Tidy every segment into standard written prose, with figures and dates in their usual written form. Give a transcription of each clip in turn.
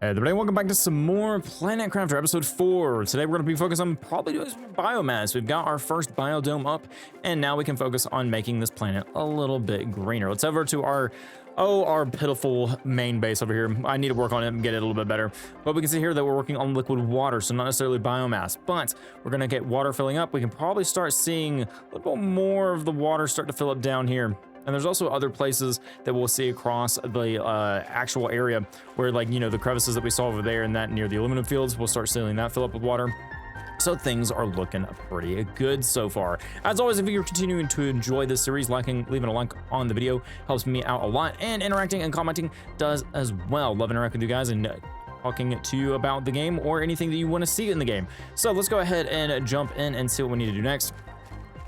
Hey everybody, welcome back to some more Planet Crafter episode 4. Today we're going to be focused on probably doing some biomass. We've got our first biodome up, and now we can focus on making this planet a little bit greener. Let's head over to our pitiful main base over here. I need to work on it and get it a little bit better. But we can see here that we're working on liquid water, so not necessarily biomass, but we're going to get water filling up. We can probably start seeing a little bit more of the water start to fill up down here. And there's also other places that we'll see across the actual area where, like, you know, the crevices that we saw over there and that near the aluminum fields, we'll start seeing that fill up with water. So things are looking pretty good so far. As always, if you're continuing to enjoy this series, leaving a like on the video helps me out a lot, and interacting and commenting does as well. Love interacting with you guys and talking to you about the game or anything that you want to see in the game. So let's go ahead and jump in and see what we need to do next.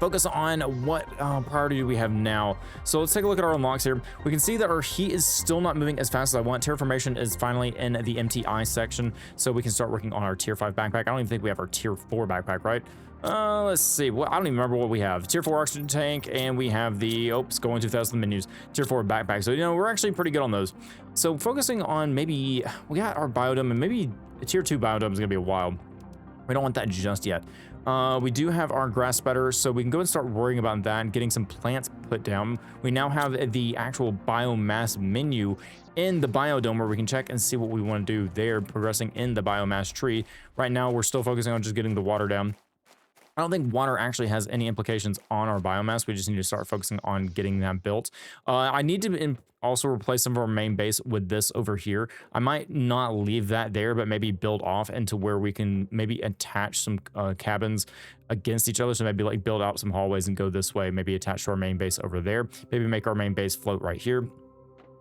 Focus on what priority do we have now. So let's take a look at our unlocks here. We can see that our heat is still not moving as fast as I want. Terraformation is finally in the MTI section, so we can start working on our tier 5 backpack. I don't even think we have our tier 4 backpack, right? Let's see. Well, I don't even remember what we have. Tier 4 oxygen tank, and we have the going to 1,000 menus. Tier 4 backpack. So, you know, we're actually pretty good on those. So focusing on maybe we got our biodome, and maybe a tier 2 biodome is gonna be a while. We don't want that just yet. We do have our grass spreader, so we can go and start worrying about that and getting some plants put down. We now have the actual biomass menu in the biodome where we can check and see what we want to do there, progressing in the biomass tree. Right now, we're still focusing on just getting the water down. I don't think water actually has any implications on our biomass. We just need to start focusing on getting that built. I need to also replace some of our main base with this over here. I might not leave that there, but maybe build off into where we can maybe attach some cabins against each other. So maybe like build out some hallways and go this way, maybe attach to our main base over there. Maybe make our main base float right here.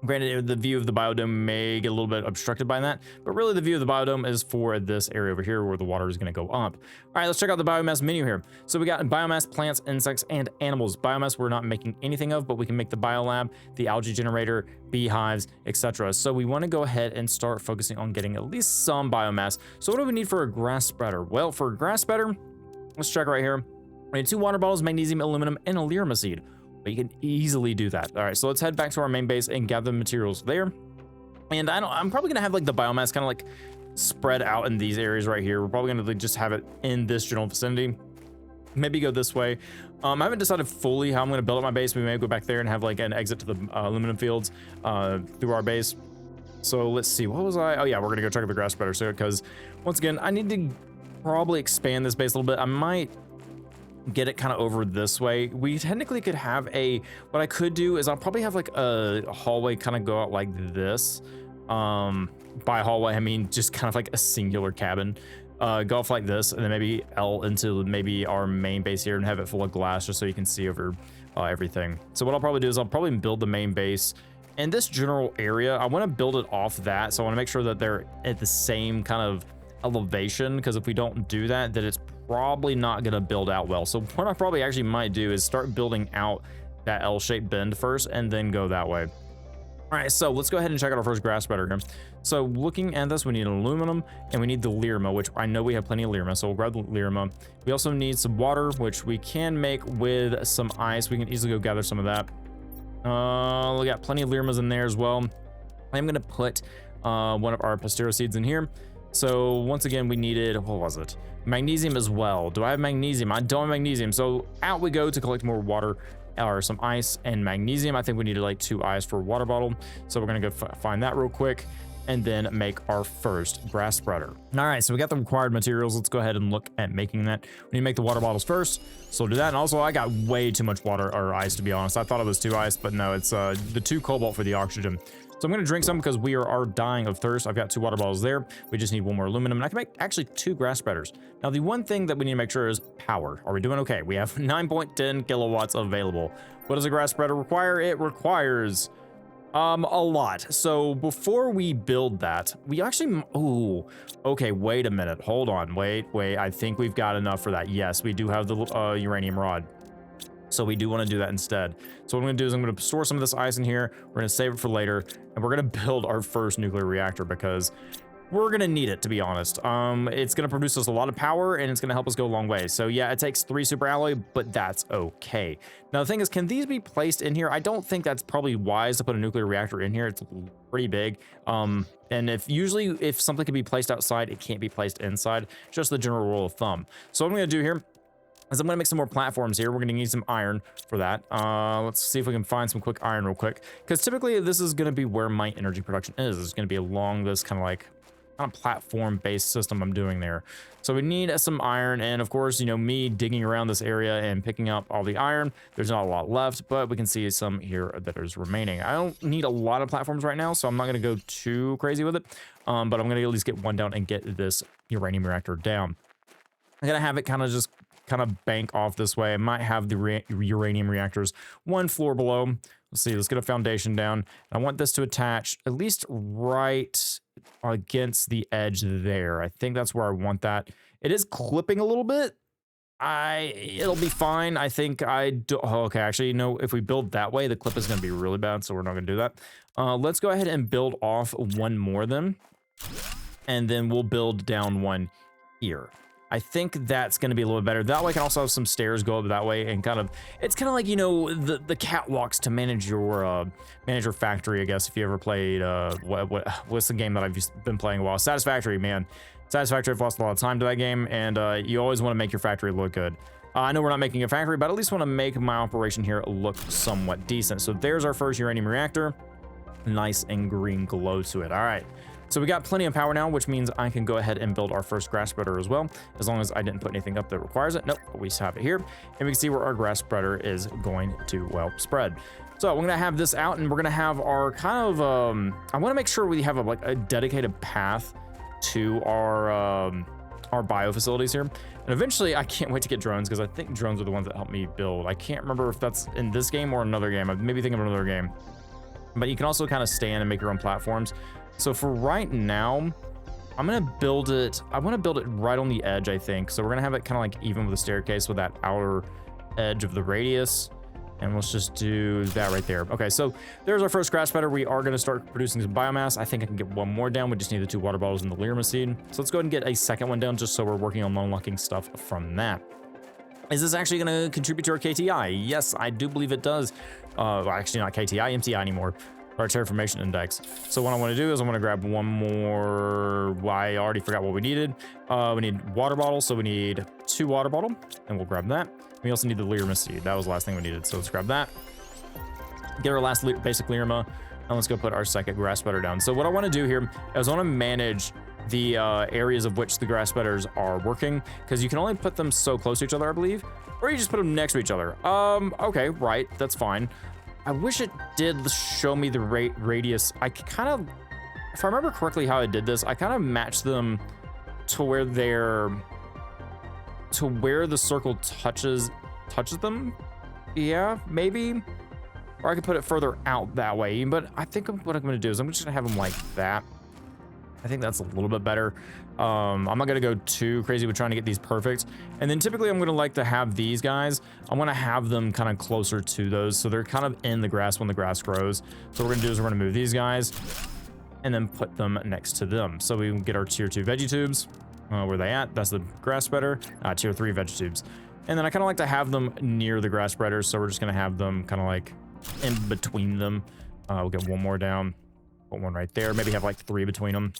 Granted, the view of the biodome may get a little bit obstructed by that, but really the view of the biodome is for this area over here where the water is going to go up. All right, let's check out the biomass menu here. So we got biomass, plants, insects, and animals. Biomass we're not making anything of, but we can make the biolab, the algae generator, beehives, etc. So we want to go ahead and start focusing on getting at least some biomass. So what do we need for a grass spreader? Well, for a grass spreader, let's check right here. We need 2 water bottles, magnesium, aluminum, and a lirima seed. But you can easily do that. All right, so let's head back to our main base and gather the materials there. And I'm probably gonna have like the biomass kind of like spread out in these areas right here. We're probably gonna just have it in this general vicinity. Maybe go this way. I haven't decided fully how I'm gonna build up my base. We may go back there and have like an exit to the aluminum fields through our base. So let's see, what was I? Oh yeah, we're gonna go check out the grass spreader. So because once again, I need to probably expand this base a little bit. I might get it kind of over this way. We technically could have what I could do is I'll probably have like a hallway kind of go out like this. By hallway, I mean just kind of like a singular cabin. Go off like this, and then maybe L into maybe our main base here and have it full of glass just so you can see over everything. So what I'll probably do is I'll probably build the main base in this general area. I want to build it off that, so I want to make sure that they're at the same kind of elevation, because if we don't do that, then it's probably not gonna build out well. So what I probably actually might do is start building out that L-shaped bend first and then go that way. All right, so let's go ahead and check out our first grass spreader here. So looking at this, we need aluminum and we need the lirima, which I know we have plenty of lirima, so we'll grab the lirima. We also need some water, which we can make with some ice. We can easily go gather some of that. We got plenty of lirimas in there as well. I'm gonna put one of our pastero seeds in here. So once again, we needed, what was it? Magnesium as well. Do I have magnesium? I don't have magnesium. So out we go to collect more water or some ice and magnesium. I think we needed like 2 ice for a water bottle. So we're gonna go find that real quick and then make our first grass spreader. All right, so we got the required materials. Let's go ahead and look at making that. We need to make the water bottles first. So we'll do that. And also I got way too much water or ice, to be honest. I thought it was 2 ice, but no, it's the 2 cobalt for the oxygen. So I'm gonna drink some because we are dying of thirst. I've got 2 water bottles there. We just need 1 more aluminum, and I can make actually 2 grass spreaders. Now, the one thing that we need to make sure is power. Are we doing okay? We have 9.10 kilowatts available. What does a grass spreader require? It requires a lot. So before we build that, we actually, oh, okay, wait a minute. Hold on, wait. I think we've got enough for that. Yes, we do have the uranium rod. So we do want to do that instead. So what I'm going to do is I'm going to store some of this ice in here. We're going to save it for later, and we're going to build our first nuclear reactor because we're gonna need it, to be honest. It's gonna produce us a lot of power, and it's gonna help us go a long way. So yeah, it takes 3 super alloy, but that's okay. Now the thing is, can these be placed in here? I don't think that's probably wise to put a nuclear reactor in here. It's pretty big. And if something can be placed outside, it can't be placed inside. Just the general rule of thumb. So what I'm gonna do here is I'm gonna make some more platforms here. We're gonna need some iron for that. Let's see if we can find some quick iron real quick, because typically this is gonna be where my energy production is. It's gonna be along this kind of platform-based system I'm doing there. So we need some iron, and of course, you know, me digging around this area and picking up all the iron, there's not a lot left, but we can see some here that is remaining. I don't need a lot of platforms right now, so I'm not gonna go too crazy with it, but I'm gonna at least get one down and get this uranium reactor down. I'm gonna have it kind of bank off this way. I might have the uranium reactors 1 floor below. Let's see, let's get a foundation down. I want this to attach at least right against the edge there. I think that's where I want that. It is clipping a little bit. It'll be fine. I think okay, actually, you know, if we build that way, the clip is gonna be really bad, so we're not gonna do that. Let's go ahead and build off one more then, and then we'll build down one here. I think that's going to be a little bit better. That way I can also have some stairs go up that way, and it's kind of like, you know, the catwalks to manage your factory, I guess, if you ever played, what's the game that I've been playing a while? Satisfactory, man. Satisfactory, I've lost a lot of time to that game, and you always want to make your factory look good. I know we're not making a factory, but at least want to make my operation here look somewhat decent. So there's our first uranium reactor. Nice and green glow to it. All right. So we got plenty of power now, which means I can go ahead and build our first grass spreader as well, as long as I didn't put anything up that requires it. Nope, we just have it here. And we can see where our grass spreader is going to, well, spread. So I'm going to have this out, and we're going to have our I want to make sure we have a dedicated path to our bio facilities here. And eventually, I can't wait to get drones, because I think drones are the ones that help me build. I can't remember if that's in this game or another game. I maybe think of another game. But you can also kind of stand and make your own platforms. So for right now, I'm gonna build it. I want to build it right on the edge, I think. So we're gonna have it kind of like even with the staircase with that outer edge of the radius. And let's just do that right there. Okay, so there's our first grass spreader. We are gonna start producing some biomass. I think I can get one more down. We just need the 2 water bottles and the Lyrma seed. So let's go ahead and get a second one down, just so we're working on unlocking stuff from that. Is this actually going to contribute to our KTI? Yes, I do believe it does. Well, actually not KTI, MTI anymore. Our terraformation index. So what I want to do is I want to grab one more. Well, I already forgot what we needed. We need water bottles, so we need 2 water bottle, and we'll grab that. We also need the Lyrma seed. That was the last thing we needed, so let's grab that. Get our last basic Lyrma, and let's go put our second grass spreader down. So what I want to do here is I want to manage the areas of which the grass spreaders are working, because you can only put them so close to each other, I believe, or you just put them next to each other. Okay, right, that's fine. I wish it did show me the radius. I kind of, if I remember correctly how I did this, I kind of matched them to where the circle touches them. Yeah, maybe. Or I could put it further out that way, but I think what I'm going to do is I'm just going to have them like that. I think that's a little bit better. I'm not going to go too crazy with trying to get these perfect. And then typically I'm going to like to have these guys. I'm going to have them kind of closer to those, so they're kind of in the grass when the grass grows. So what we're going to do is we're going to move these guys and then put them next to them. So we can get our tier 2 veggie tubes. Where are they at? That's the grass spreader. Tier 3 veggie tubes. And then I kind of like to have them near the grass spreaders. So we're just going to have them kind of like in between them. We'll get one more down. Put one right there. Maybe have like 3 between them.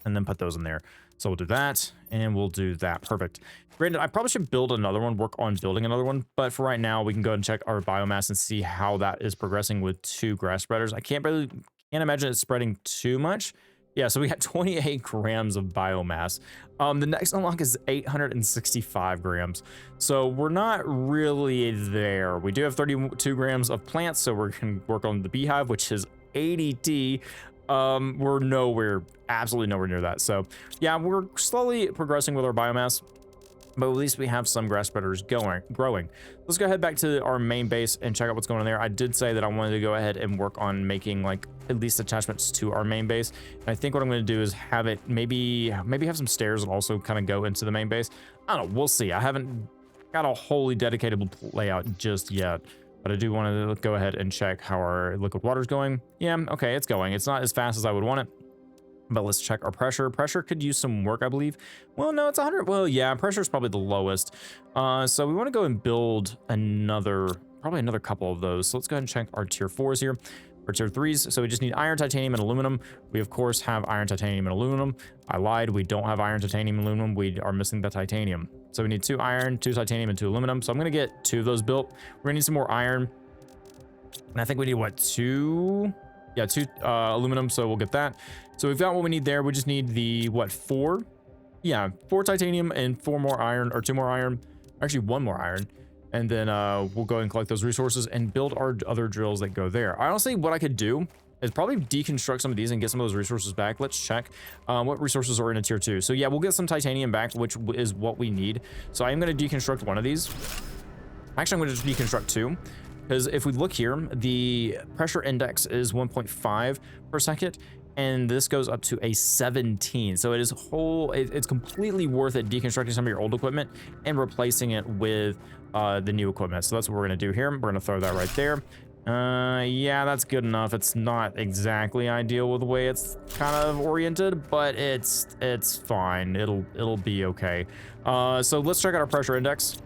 And then put those in there. So we'll do that, and we'll do that. Perfect. Granted, I probably should build another one, work on building another one, but for right now, we can go and check our biomass and see how that is progressing with 2 grass spreaders. I can't imagine it spreading too much. Yeah, so we got 28 grams of biomass. The next unlock is 865 grams. So we're not really there. We do have 32 grams of plants, so we're going to work on the beehive, which is 80D. We're absolutely nowhere near that. So yeah, we're slowly progressing with our biomass, but at least we have some grass spreaders growing. Let's go ahead back to our main base and check out what's going on there. I did say that I wanted to go ahead and work on making like at least attachments to our main base. And I think what I'm going to do is have it maybe have some stairs and also kind of go into the main base. I don't know. We'll see. I haven't got a wholly dedicated layout just yet. But I do want to go ahead and check how our liquid water is going. Yeah, okay, it's going. It's not as fast as I would want it. But let's check our pressure. Pressure could use some work, I believe. Well, no, it's 100. Well, yeah, pressure is probably the lowest. So we want to go and build probably another couple of those. So let's go ahead and check our tier 4s here, or tier 3s. So we just need iron, titanium, and aluminum. We, of course, have iron, titanium, and aluminum. I lied. We don't have iron, titanium, and aluminum. We are missing the titanium. So we need 2 iron, 2 titanium, and 2 aluminum. So I'm going to get 2 of those built. We're going to need some more iron. And I think we need, what, 2? Yeah, 2 aluminum, so we'll get that. So we've got what we need there. We just need the, what, 4? Yeah, 4 titanium and 4 more iron, or 2 more iron. Actually, 1 more iron. And then we'll go and collect those resources and build our other drills that go there. Honestly, what I could do is probably deconstruct some of these and get some of those resources back. Let's check what resources are in a tier 2. So yeah, we'll get some titanium back, which is what we need. So I am going to deconstruct one of these. Actually, I'm going to just deconstruct 2. Because if we look here, the pressure index is 1.5 per second, and this goes up to a 17. So it is it's completely worth it deconstructing some of your old equipment and replacing it with the new equipment. So that's what we're gonna do here. We're gonna throw that right there. Yeah, that's good enough. It's not exactly ideal with the way it's kind of oriented, but it's fine. It'll be okay. So let's check out our pressure index.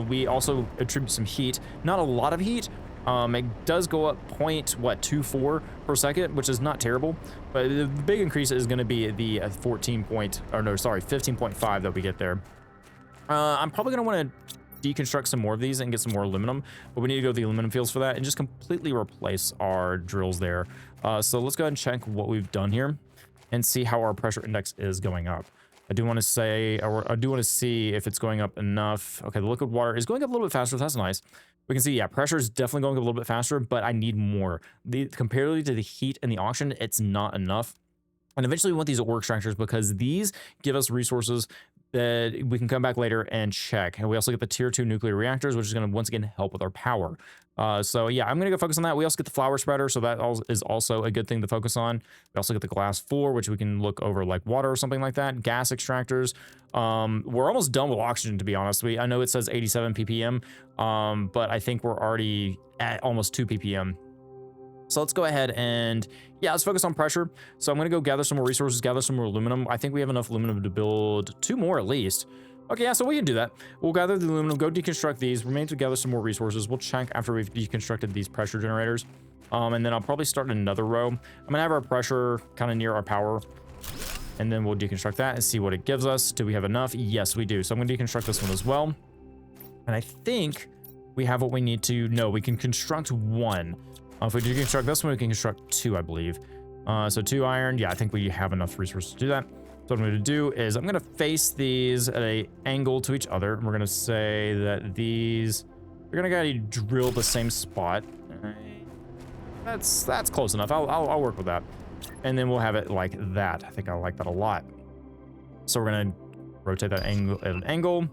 We also attribute some heat, not a lot of heat. It does go up 0.24 per second, which is not terrible, but the big increase is going to be the 15.5 that we get there. I'm probably going to want to deconstruct some more of these and get some more aluminum, but we need to go to the aluminum fields for that and just completely replace our drills there. So let's go ahead and check what we've done here and see how our pressure index is going up. I do want to say, or I do want to see if it's going up enough. Okay, the liquid water is going up a little bit faster. That's nice. We can see, yeah, pressure is definitely going up a little bit faster, but I need more. Comparatively to the heat and the oxygen, it's not enough. And eventually we want these ore extractors because these give us resources that we can come back later and check. And we also get the tier 2 nuclear reactors, which is going to once again help with our power. So yeah, I'm going to go focus on that. We also get the flower spreader, so that is also a good thing to focus on. We also get the glass 4, which we can look over like water or something like that. Gas extractors. We're almost done with oxygen, to be honest. I know it says 87 ppm, but I think we're already at almost 2 ppm. So let's go ahead and, yeah, let's focus on pressure. So I'm going to go gather some more resources, gather some more aluminum. I think we have enough aluminum to build 2 more at least. Okay, yeah, so we can do that. We'll gather the aluminum, go deconstruct these, remain to gather some more resources. We'll check after we've deconstructed these pressure generators. And then I'll probably start another row. I'm going to have our pressure kind of near our power. And then we'll deconstruct that and see what it gives us. Do we have enough? Yes, we do. So I'm going to deconstruct this one as well. And I think we have what we need to know. We can construct 1. If we deconstruct this one, we can construct 2, I believe. So 2 iron. Yeah, I think we have enough resources to do that. So what I'm going to do is I'm going to face these at an angle to each other. We're going to say that these are going to drill the same spot. That's close enough. I'll work with that. And then we'll have it like that. I think I like that a lot. So we're going to rotate that angle at an angle.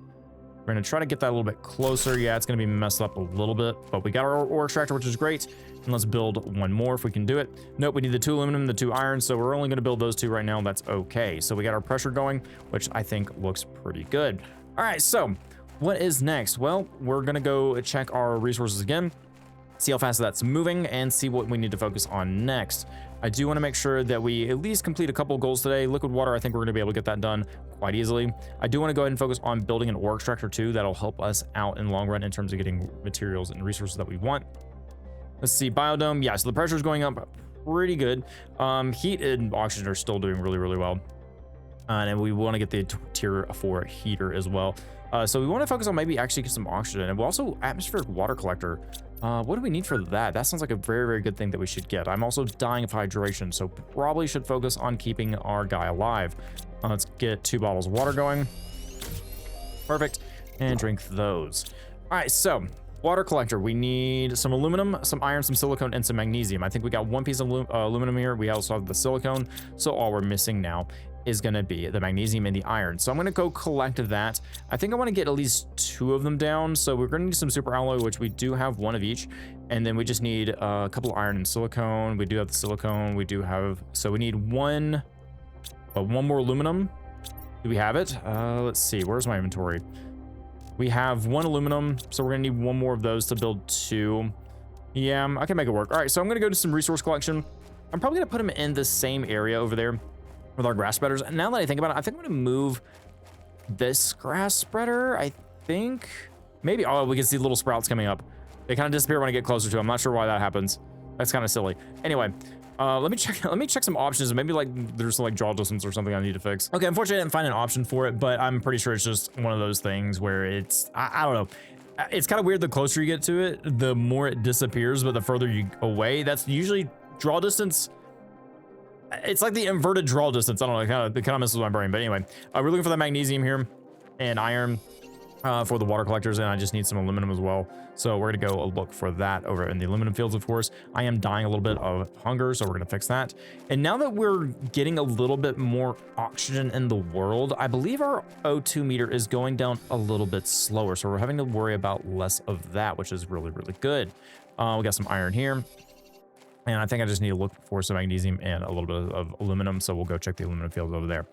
We're going to try to get that a little bit closer. Yeah, it's going to be messed up a little bit, but we got our ore extractor, which is great. And let's build 1 more if we can do it. Nope, we need the 2 aluminum, the 2 iron, so we're only going to build those 2 right now. That's okay. So we got our pressure going, which I think looks pretty good. All right, so what is next? Well, we're going to go check our resources again, see how fast that's moving, and see what we need to focus on next. I do want to make sure that we at least complete a couple of goals today. Liquid water, I think we're going to be able to get that done quite easily. I do want to go ahead and focus on building an ore extractor too. That'll help us out in the long run in terms of getting materials and resources that we want. Let's see, biodome. Yeah, so the pressure is going up pretty good. Heat and oxygen are still doing really, really well. And we want to get the tier 4 heater as well. So we want to focus on maybe actually get some oxygen, and we'll also atmospheric water collector. What do we need for that? That sounds like a very, very good thing that we should get. I'm also dying of hydration, so probably should focus on keeping our guy alive. Let's get 2 bottles of water going. Perfect. And drink those. All right, so water collector. We need some aluminum, some iron, some silicone, and some magnesium. I think we got 1 piece of aluminum here. We also have the silicone. So all we're missing now is going to be the magnesium and the iron. So I'm going to go collect that. I think I want to get at least 2 of them down. So we're going to need some super alloy, which we do have 1 of each. And then we just need a couple of iron and silicone. We do have the silicone. We do have, so we need 1 more aluminum. Do we have it? Let's see. Where's my inventory? We have 1 aluminum. So we're going to need 1 more of those to build 2. Yeah, I can make it work. All right. So I'm going to go to some resource collection. I'm probably going to put them in the same area over there. with our grass spreaders. And now that I think about it, I think I'm gonna move this grass spreader. I think maybe, oh, we can see little sprouts coming up. They kind of disappear when I get closer to them. I'm not sure why that happens. That's kind of silly. Anyway, let me check some options. Maybe like there's like draw distance or something I need to fix. Okay, unfortunately I didn't find an option for it, but I'm pretty sure it's just one of those things where it's, I don't know. It's kind of weird. The closer you get to it, the more it disappears, but the further you away, that's usually draw distance. It's like the inverted draw distance. I don't know, it kind of messes with my brain. But anyway, we're looking for the magnesium here and iron for the water collectors, and I just need some aluminum as well. So we're gonna go look for that over in the aluminum fields, of course. I am dying a little bit of hunger, so we're gonna fix that. And now that we're getting a little bit more oxygen in the world, I believe our O2 meter is going down a little bit slower. So we're having to worry about less of that, which is really, really good. We got some iron here. And I think I just need to look for some magnesium and a little bit of aluminum. So we'll go check the aluminum fields over there.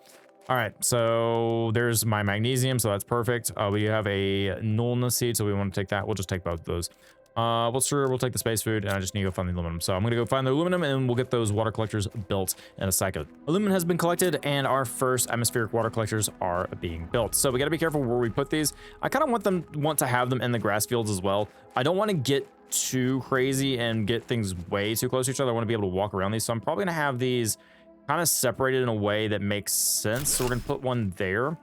All right, so there's my magnesium, so that's perfect. We have a nullness seed, so we want to take that. We'll just take both of those. We'll take the space food, and I just need to go find the aluminum. So I'm gonna go find the aluminum, and we'll get those water collectors built in a second. Aluminum has been collected, and our first atmospheric water collectors are being built. So we gotta be careful where we put these. I kind of want to have them in the grass fields as well. I don't want to get too crazy and get things way too close to each other. I want to be able to walk around these, so I'm probably gonna have these kind of separated in a way that makes sense. So we're gonna put one there,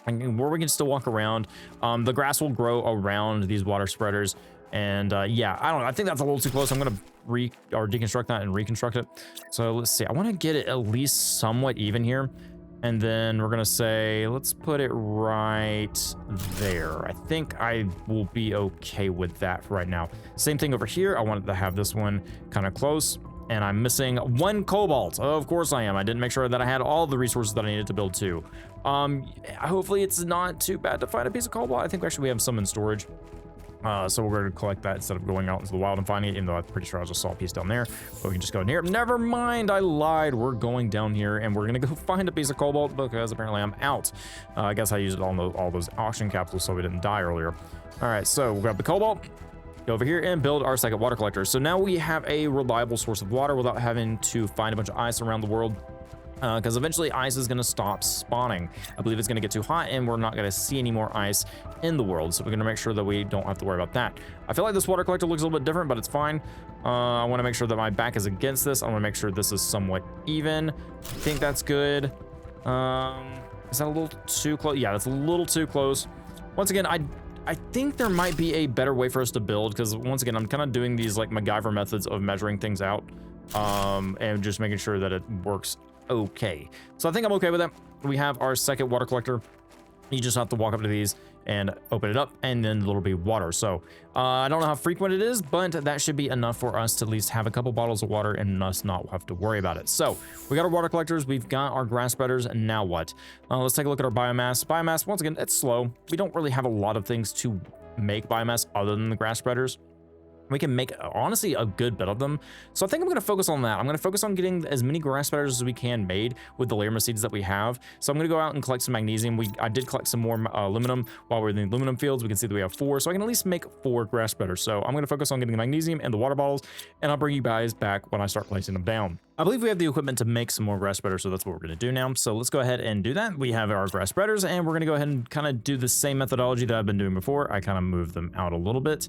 and where we can still walk around. The grass will grow around these water spreaders, and yeah, I think that's a little too close. I'm gonna deconstruct that and reconstruct it. So let's see, I want to get it at least somewhat even here, and then we're gonna say let's put it right there. I think I will be okay with that for right now. Same thing over here. I wanted to have this one kind of close. And I'm missing 1 cobalt. Of course I am. I didn't make sure that I had all the resources that I needed to build 2. Hopefully it's not too bad to find a piece of cobalt. I think actually we have some in storage. So we're going to collect that instead of going out into the wild and finding it, even though I'm pretty sure I just saw a piece down there. But we can just go in here. Never mind, I lied. We're going down here, and we're going to go find a piece of cobalt because apparently I'm out. I guess I used all those oxygen capsules so we didn't die earlier. All right, so we'll grab the cobalt. Go over here and build our second water collector. So now we have a reliable source of water without having to find a bunch of ice around the world, because eventually ice is going to stop spawning. I believe it's going to get too hot and we're not going to see any more ice in the world. So we're going to make sure that we don't have to worry about that. I feel like this water collector looks a little bit different, but it's fine. I want to make sure that my back is against this. I want to make sure this is somewhat even. I think that's good. Is that a little too close? Yeah, that's a little too close. Once again, I think there might be a better way for us to build, because once again, I'm kind of doing these like MacGyver methods of measuring things out, and just making sure that it works okay. So I think I'm okay with that. We have our second water collector. You just have to walk up to these and open it up, and then there'll be water. So I don't know how frequent it is, but that should be enough for us to at least have a couple bottles of water and us not have to worry about it. So we got our water collectors, we've got our grass spreaders, and now what? Let's take a look at our biomass. Biomass, once again, it's slow. We don't really have a lot of things to make biomass other than the grass spreaders. We can make, honestly, a good bit of them. So I think I'm going to focus on that. I'm going to focus on getting as many grass spreaders as we can made with the layer seeds that we have. So I'm going to go out and collect some magnesium. I did collect some more aluminum while we're in the aluminum fields. We can see that we have 4. So I can at least make 4 grass spreaders. So I'm going to focus on getting the magnesium and the water bottles, and I'll bring you guys back when I start placing them down. I believe we have the equipment to make some more grass spreaders, so that's what we're going to do now. So let's go ahead and do that. We have our grass spreaders, and we're going to go ahead and kind of do the same methodology that I've been doing before. I kind of move them out a little bit.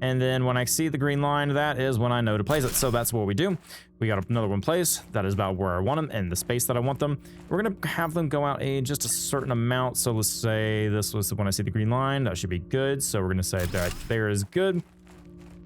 And then when I see the green line, that is when I know to place it. So that's what we do. We got another one placed. That is about where I want them and the space that I want them. We're going to have them go out just a certain amount. So let's say this was when I see the green line. That should be good. So we're going to say that there is good.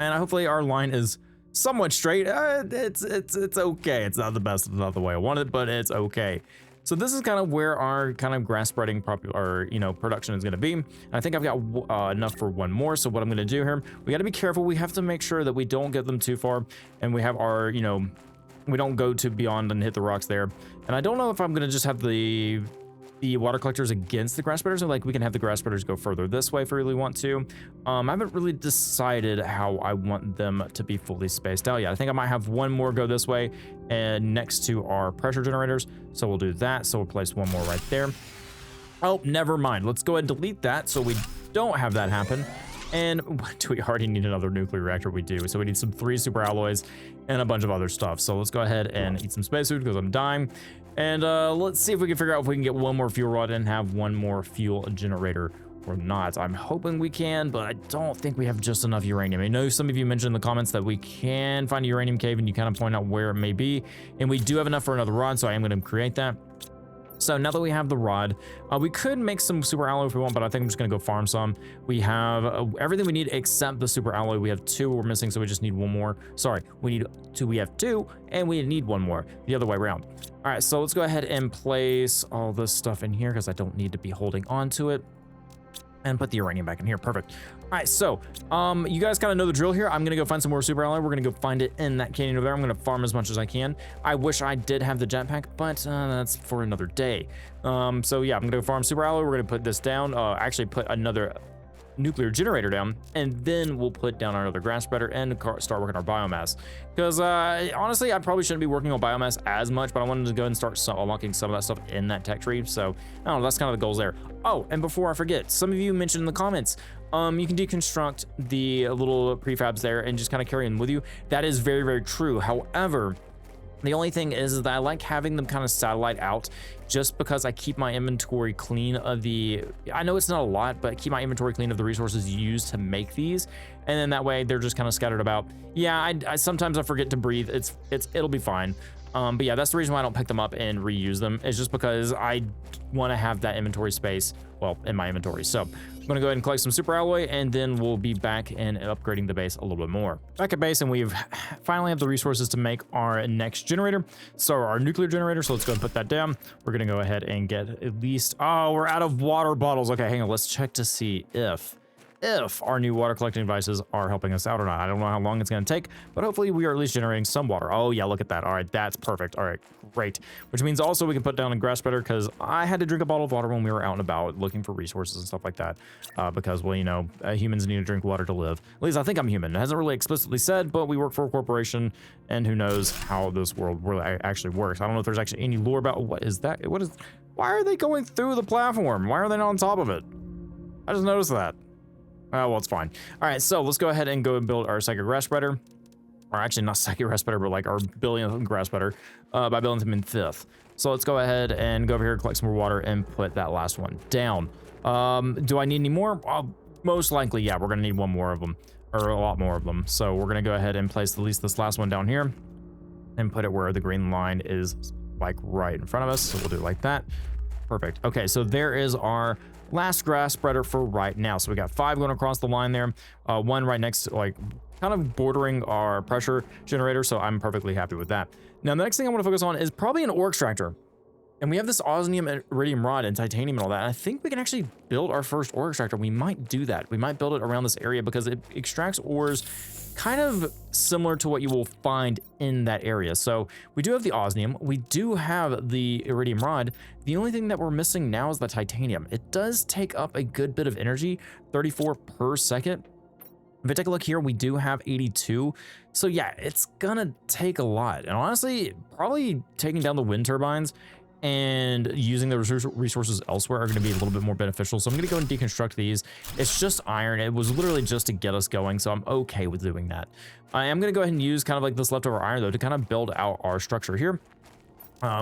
And hopefully our line is somewhat straight. It's okay. It's not the best. It's not the way I want it, but it's okay. So this is kind of where our kind of grass spreading production is going to be. And I think I've got enough for one more. So what I'm going to do here, we got to be careful. We have to make sure that we don't get them too far, and we have our, we don't go too beyond and hit the rocks there. And I don't know if I'm going to just have the water collectors against the grass spreaders, or like we can have the grass spreaders go further this way if we really want to. I haven't really decided how I want them to be fully spaced out yet. I think I might have one more go this way and next to our pressure generators. So we'll do that. So we'll place one more right there. Oh, never mind. Let's go ahead and delete that so we don't have that happen. And do we already need another nuclear reactor? We do. So we need some 3 super alloys and a bunch of other stuff. So let's go ahead and eat some space food because I'm dying. And let's see if we can figure out if we can get one more fuel rod and have one more fuel generator or not. I'm hoping we can, but I don't think we have just enough uranium. I know some of you mentioned in the comments that we can find a uranium cave, and you kind of point out where it may be. And we do have enough for another rod, so I am going to create that. So now that we have the rod, we could make some super alloy if we want, but I think I'm just gonna go farm some. We have everything we need except the super alloy. We have 2 we're missing, so we just need 1 more. Sorry, we need 2, we have 2, and we need 1 more, the other way around. All right, so let's go ahead and place all this stuff in here because I don't need to be holding on to it. And put the uranium back in here. Perfect. All right, so you guys kind of know the drill here. I'm gonna go find some more super alloy. We're gonna go find it in that canyon over there. I'm gonna farm as much as I can. I wish I did have the jetpack, but that's for another day. So yeah, I'm gonna go farm super alloy. We're gonna put this down. Actually put another nuclear generator down, and then we'll put down another grass spreader and start working our biomass. Because honestly, I probably shouldn't be working on biomass as much, but I wanted to go and start unlocking some of that stuff in that tech tree. So I don't know, that's kind of the goals there. Oh, and before I forget, some of you mentioned in the comments, you can deconstruct the little prefabs there and just kind of carry them with you. That is very, very true. However, the only thing is that I like having them kind of satellite out just because I keep my inventory clean of I know it's not a lot, but keep my inventory clean of the resources used to make these. And then that way they're just kind of scattered about. Yeah, I sometimes I forget to breathe. It'll be fine. But yeah, that's the reason why I don't pick them up and reuse them. It's just because I want to have that inventory space, well, in my inventory. So I'm gonna go ahead and collect some super alloy, and then we'll be back and upgrading the base a little bit more. Back at base, and we've finally have the resources to make our next generator. So our nuclear generator, so let's go and put that down. We're gonna go ahead and get at least, oh, we're out of water bottles. Okay, hang on, let's check to see if our new water collecting devices are helping us out or not. I don't know how long it's going to take, but hopefully we are at least generating some water. Oh yeah, look at that. All right, that's perfect. All right, great. Which means also we can put down a grass spreader, because I had to drink a bottle of water when we were out and about looking for resources and stuff like that. Because, well, you know, humans need to drink water to live. At least I think I'm human. It hasn't really explicitly said, but we work for a corporation, and who knows how this world really actually works. I don't know if there's actually any lore about what is that. Why are they going through the platform? Why are they not on top of it? I just noticed that. Well, it's fine. All right, so let's go ahead and go and build our second grass spreader. Or actually, not second grass spreader, but like our billionth grass spreader by building them in 5th. So let's go ahead and go over here, collect some more water, and put that last one down. Do I need any more? Most likely, yeah, we're going to need one more of them, or a lot more of them. So we're going to go ahead and place at least this last one down here and put it where the green line is, like right in front of us. So we'll do it like that. Perfect. Okay, so there is our last grass spreader for right now. So we got 5 going across the line there, 1 right next to, like, kind of bordering our pressure generator. So I'm perfectly happy with that. Now, the next thing I want to focus on is probably an ore extractor. And we have this osmium and iridium rod and titanium and all that. And I think we can actually build our first ore extractor. We might do that. We might build it around this area because it extracts ores kind of similar to what you will find in that area. So we do have the osmium. We do have the iridium rod. The only thing that we're missing now is the titanium. It does take up a good bit of energy, 34 per second. If I take a look here, we do have 82. So yeah, it's gonna take a lot. And honestly, probably taking down the wind turbines and using the resources elsewhere are going to be a little bit more beneficial. So I'm going to go and deconstruct these. It's just iron. It was literally just to get us going, so I'm okay with doing that. I am going to go ahead and use kind of like this leftover iron, though, to kind of build out our structure here,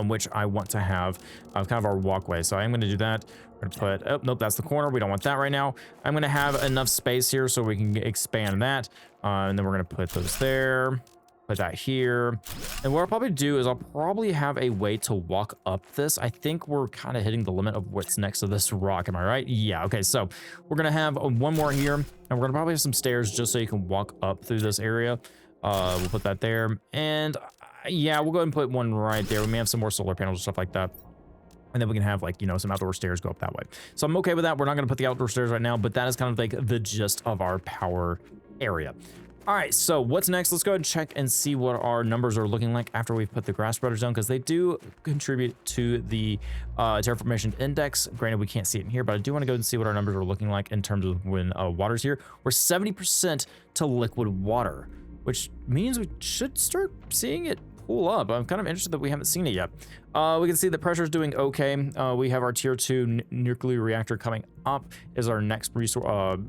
which I want to have kind of our walkway. So I'm going to do that. We're going to put, oh, nope, that's the corner. We don't want that right now. I'm going to have enough space here so we can expand that. And then we're going to put those there. Put that here. And what I'll probably do is I'll probably have a way to walk up this. I think we're kind of hitting the limit of what's next to this rock. Am I right? Yeah. Okay. So we're going to have one more here, and we're going to probably have some stairs just so you can walk up through this area. We'll put that there. And yeah, we'll go ahead and put one right there. We may have some more solar panels and stuff like that. And then we can have, like, you know, some outdoor stairs go up that way. So I'm okay with that. We're not going to put the outdoor stairs right now, but that is kind of like the gist of our power area. All right, so what's next? Let's go ahead and check and see what our numbers are looking like after we've put the grass spreaders down, because they do contribute to the terraformation index. Granted, we can't see it in here, but I do want to go and see what our numbers are looking like in terms of when water's here. We're 70% to liquid water, which means we should start seeing it pull up. I'm kind of interested that we haven't seen it yet. We can see the pressure is doing okay. We have our tier 2 nuclear reactor coming up is our next resource.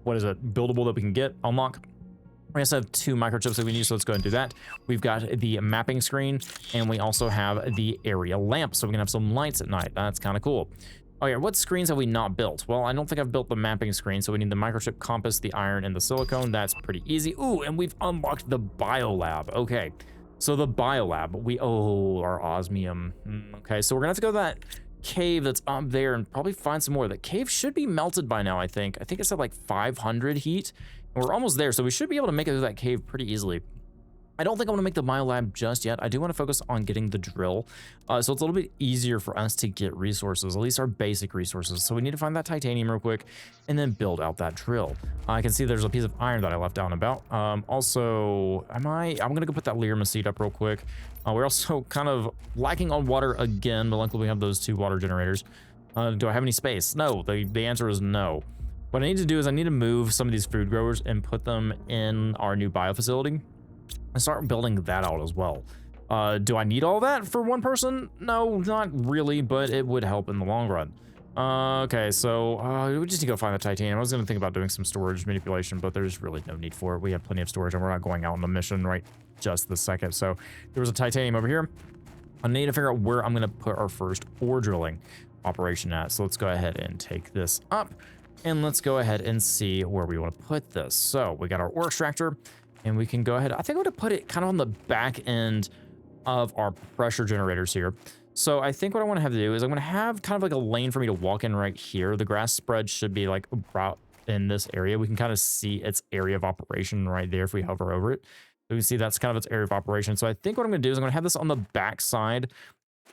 what is it, buildable that we can get, unlock. We also have 2 microchips that we need, so let's go ahead and do that. We've got the mapping screen, and we also have the area lamp, so we can have some lights at night. That's kind of cool. Okay, what screens have we not built? Well, I don't think I've built the mapping screen, so we need the microchip compass, the iron, and the silicone. That's pretty easy. Ooh, and we've unlocked the biolab. Okay, so the biolab, our osmium. Okay, so we're gonna have to go to that cave that's up there and probably find some more. The cave should be melted by now, I think. I think it's at like 500 heat. And we're almost there, so we should be able to make it through that cave pretty easily. I don't think I want to make the biolab just yet. I do want to focus on getting the drill, so it's a little bit easier for us to get resources, at least our basic resources. So we need to find that titanium real quick and then build out that drill. I can see there's a piece of iron that I left down about. Also, I'm gonna go put that Lyrma seed up real quick. We're also kind of lacking on water again, but luckily we have those 2 water generators. Do I have any space? No, the answer is no. What I need to do is I need to move some of these food growers and put them in our new bio facility and start building that out as well. Do I need all that for one person? No, not really, but it would help in the long run. Okay, so we just need to go find the titanium. I was going to think about doing some storage manipulation, but there's really no need for it. We have plenty of storage and we're not going out on a mission right just this second. So there was a titanium over here. I need to figure out where I'm going to put our first ore drilling operation at. So let's go ahead and take this up and let's go ahead and see where we want to put this. So we got our ore extractor. And we can go ahead, I think I'm gonna put it kind of on the back end of our pressure generators here. So I think what I wanna have to do is I'm gonna have kind of like a lane for me to walk in right here. The grass spread should be like about in this area. We can kind of see its area of operation right there if we hover over it. So we can see that's kind of its area of operation. So I think what I'm gonna do is I'm gonna have this on the back side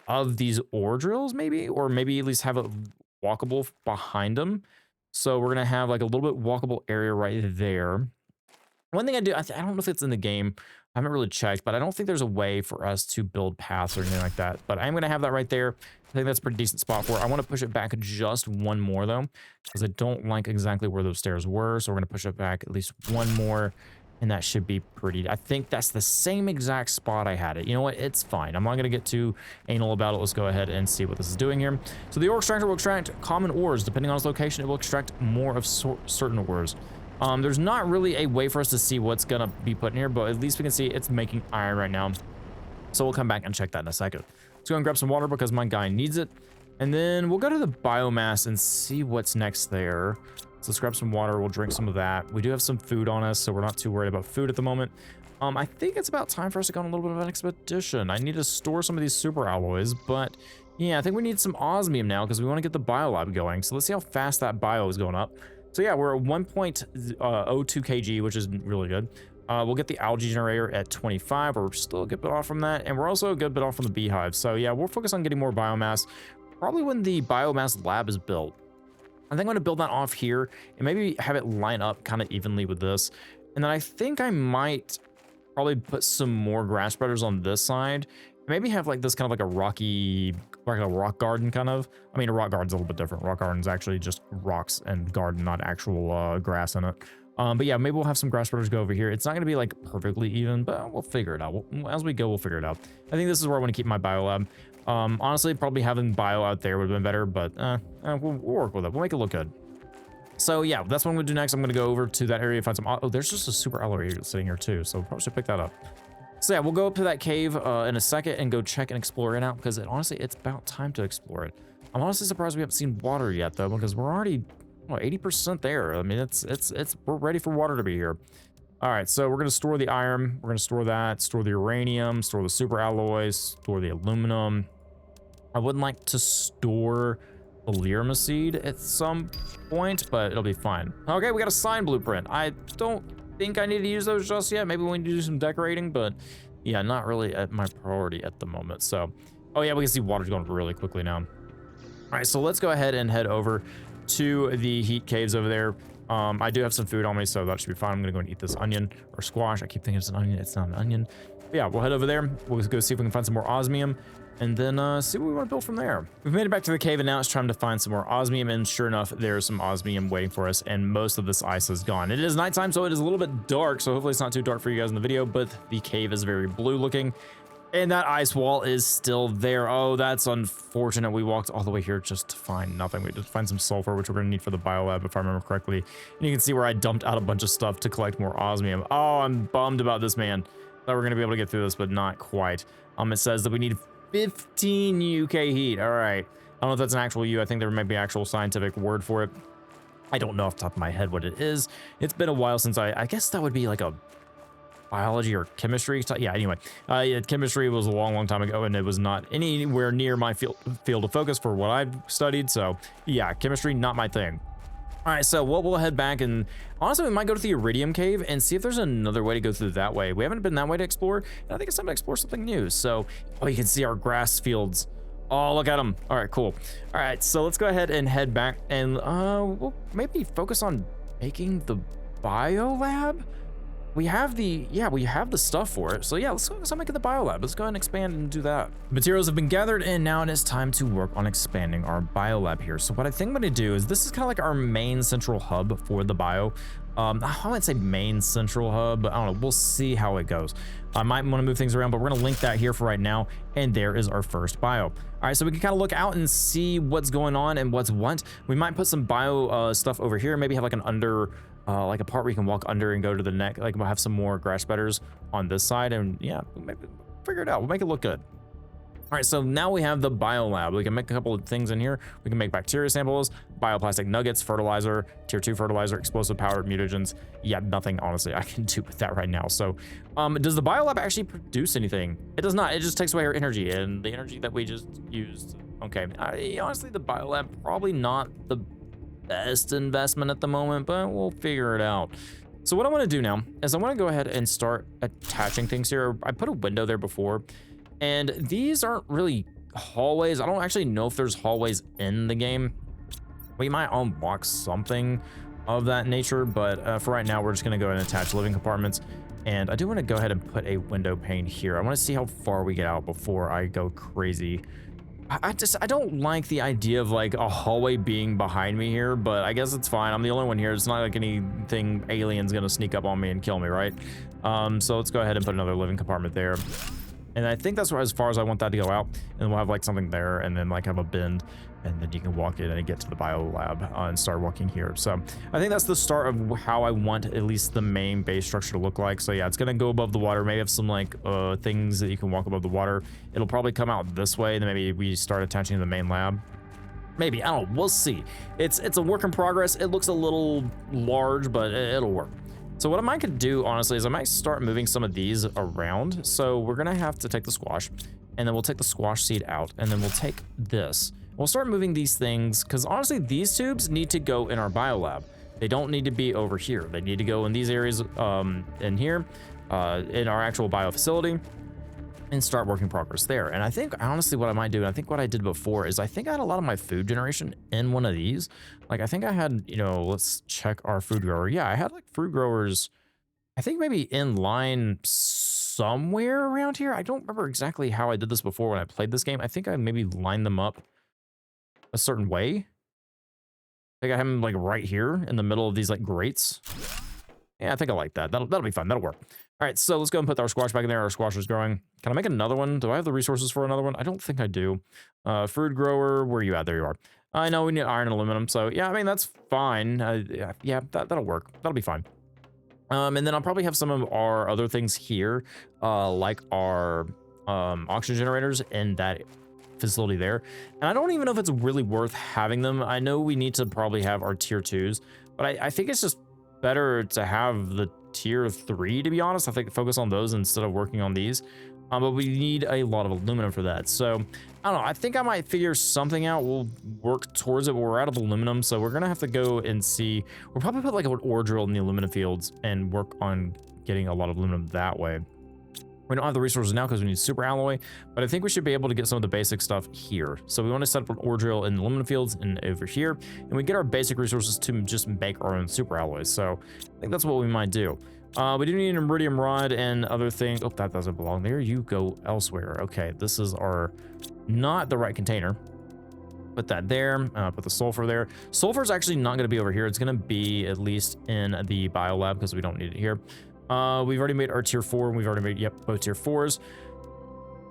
of these ore drills maybe, or maybe at least have it walkable behind them. So we're gonna have like a little bit walkable area right there. One thing I do, I don't know if it's in the game, I haven't really checked, but I don't think there's a way for us to build paths or anything like that. But I'm going to have that right there. I think that's a pretty decent spot for it. I want to push it back just 1 more though, because I don't like exactly where those stairs were. So we're going to push it back at least 1 more, and that should be pretty. I think that's the same exact spot I had it. You know what? It's fine. I'm not going to get too anal about it. Let's go ahead and see what this is doing here. So the ore extractor will extract common ores. Depending on its location, it will extract more of certain ores. There's not really a way for us to see what's gonna be put in here, but at least we can see it's making iron right now. So we'll come back and check that in a second. Let's go and grab some water because my guy needs it. And then we'll go to the biomass and see what's next there. So let's grab some water, we'll drink some of that. We do have some food on us, so we're not too worried about food at the moment. I think it's about time for us to go on a little bit of an expedition. I need to store some of these super alloys, but yeah, I think we need some osmium now because we want to get the biolab going. So let's see how fast that bio is going up. So yeah, we're at 1.02 kg, which is really good. We'll get the algae generator at 25. We're still a good bit off from that. And we're also a good bit off from the beehive. So yeah, we'll focus on getting more biomass, probably when the biomass lab is built. I think I'm going to build that off here and maybe have it line up kind of evenly with this. And then I think I might probably put some more grass spreaders on this side. Maybe have like this kind of like a rocky, like a rock garden kind of. I mean, a rock garden's a little bit different. Rock garden's actually just rocks and garden, not actual grass in it. But yeah, maybe we'll have some grass spreaders go over here. It's not going to be like perfectly even, but we'll figure it out. As we go, we'll figure it out. I think this is where I want to keep my biolab. Honestly, probably having bio out there would have been better, but we'll work with it. We'll make it look good. So yeah, that's what I'm going to do next. I'm going to go over to that area, find some... Oh, there's just a super alloy sitting here too, so probably should pick that up. So yeah, we'll go up to that cave in a second and go check and explore it out, because honestly, it's about time to explore it. I'm honestly surprised we haven't seen water yet though, because we're already 80% there. I mean, we're ready for water to be here. All right, so we're gonna store the iron, we're gonna store that, store the uranium, store the super alloys, store the aluminum. I wouldn't like to store the Lyrma seed at some point, but it'll be fine. Okay, we got a sign blueprint. I don't think I need to use those just yet. Maybe we need to do some decorating, but yeah, not really at my priority at the moment. So, oh yeah, we can see water's going really quickly now. All right, so let's go ahead and head over to the heat caves over there. I do have some food on me, so that should be fine. I'm gonna go and eat this onion or squash. I keep thinking it's an onion. It's not an onion. But yeah, we'll head over there. We'll go see if we can find some more osmium, and then see what we want to build from there. We've made it back to the cave, and now it's time to find some more osmium, and sure enough, there's some osmium waiting for us, and most of this ice is gone. It is nighttime, so it is a little bit dark, so hopefully it's not too dark for you guys in the video, but the cave is very blue looking. And that ice wall is still there. Oh, that's unfortunate. We walked all the way here just to find nothing. We just find some sulfur, which we're going to need for the biolab, if I remember correctly. And you can see where I dumped out a bunch of stuff to collect more osmium. Oh, I'm bummed about this, man. Thought we were going to be able to get through this, but not quite. It says that we need 15 UK heat. All right. I don't know if that's an actual U. I think there might be an actual scientific word for it. I don't know off the top of my head what it is. It's been a while since I guess that would be like a biology or chemistry. Yeah, anyway, chemistry was a long time ago, and it was not anywhere near my field of focus for what I've studied. So yeah, chemistry, not my thing. All right, so we'll head back, and honestly, we might go to the Iridium Cave and see if there's another way to go through that way. We haven't been that way to explore, and I think it's time to explore something new. So, oh, you can see our grass fields. Oh, look at them. All right, cool. All right, so let's go ahead and head back, and we'll maybe focus on making the biolab. We have the stuff for it. So yeah, let's focus on making the biolab. Let's go ahead and expand and do that. Materials have been gathered, and now it is time to work on expanding our biolab here. So what I think I'm gonna do is, this is kind of like our main central hub for the bio. I wouldn't say main central hub, but I don't know, we'll see how it goes. I might want to move things around, but we're gonna link that here for right now, and there is our first bio. All right, so we can kind of look out and see what's going on and what's what. We might put some bio stuff over here, maybe have like an under, like a part where you can walk under and go to the neck. Like we'll have some more grass bedders on this side, and yeah, maybe figure it out. We'll make it look good. All right, so now we have the biolab. We can make a couple of things in here. We can make bacteria samples, bioplastic nuggets, fertilizer, tier 2 fertilizer, explosive powered mutagens. Yeah, nothing, honestly, I can do with that right now. So does the biolab actually produce anything? It does not. It just takes away our energy, and the energy that we just used. Okay, honestly, the biolab probably not the best investment at the moment, but we'll figure it out. So what I want to do now is I want to go ahead and start attaching things here. I put a window there before, and these aren't really hallways. I don't actually know if there's hallways in the game. We might unlock something of that nature, but for right now, we're just going to go ahead and attach living compartments. And I do want to go ahead and put a window pane here. I want to see how far we get out before I go crazy. I don't like the idea of like a hallway being behind me here, but I guess it's fine. I'm the only one here. It's not like anything alien's gonna sneak up on me and kill me, right? So let's go ahead and put another living compartment there. And I think that's as far as I want that to go out. And we'll have like something there, and then like have a bend, and then you can walk in and get to the bio lab and start walking here. So I think that's the start of how I want at least the main base structure to look like. So yeah, it's gonna go above the water. Maybe have some like things that you can walk above the water. It'll probably come out this way, and then maybe we start attaching to the main lab. Maybe, I don't know, we'll see. It's a work in progress. It looks a little large, but it'll work. So what I might do, honestly, is I might start moving some of these around. So we're gonna have to take the squash, and then we'll take the squash seed out, and then we'll take this. We'll start moving these things, because honestly, these tubes need to go in our biolab. They don't need to be over here. They need to go in these areas in here, in our actual bio facility, and start work in progress there. And I think honestly what I might do, and I think what I did before, is I think I had a lot of my food generation in one of these. Like I think I had, you know, let's check our food grower. Yeah, I had like fruit growers, I think maybe in line somewhere around here. I don't remember exactly how I did this before when I played this game. I think I maybe lined them up a certain way. I think I have them like right here in the middle of these like grates. Yeah, I think I like that. That'll be fun. That'll work. All right, so let's go and put our squash back in there. Our squash is growing. Can I make another one? Do I have the resources for another one? I don't think I do. Food grower, where are you at? There you are. I know we need iron and aluminum, so yeah, I mean, that's fine. Yeah, that'll work. That'll be fine. And then I'll probably have some of our other things here, like our oxygen generators in that facility there. And I don't even know if it's really worth having them. I know we need to probably have our tier 2s, but I think it's just better to have the tier 3, to be honest. I think focus on those instead of working on these. But we need a lot of aluminum for that. So I don't know. I think I might figure something out. We'll work towards it, but we're out of aluminum. So we're going to have to go and see. We'll probably put like an ore drill in the aluminum fields and work on getting a lot of aluminum that way. We don't have the resources now because we need super alloy, but I think we should be able to get some of the basic stuff here. So we want to set up an ore drill in the aluminum fields and over here, and we get our basic resources to just make our own super alloys. So I think that's what we might do. We do need an iridium rod and other things. Oh, that doesn't belong there. You go elsewhere. Okay, this is our not the right container. Put that there. Put the sulfur there. Sulfur is actually not going to be over here. It's going to be at least in the biolab because we don't need it here. We've already made our tier 4, and we've already made, yep, both tier 4s.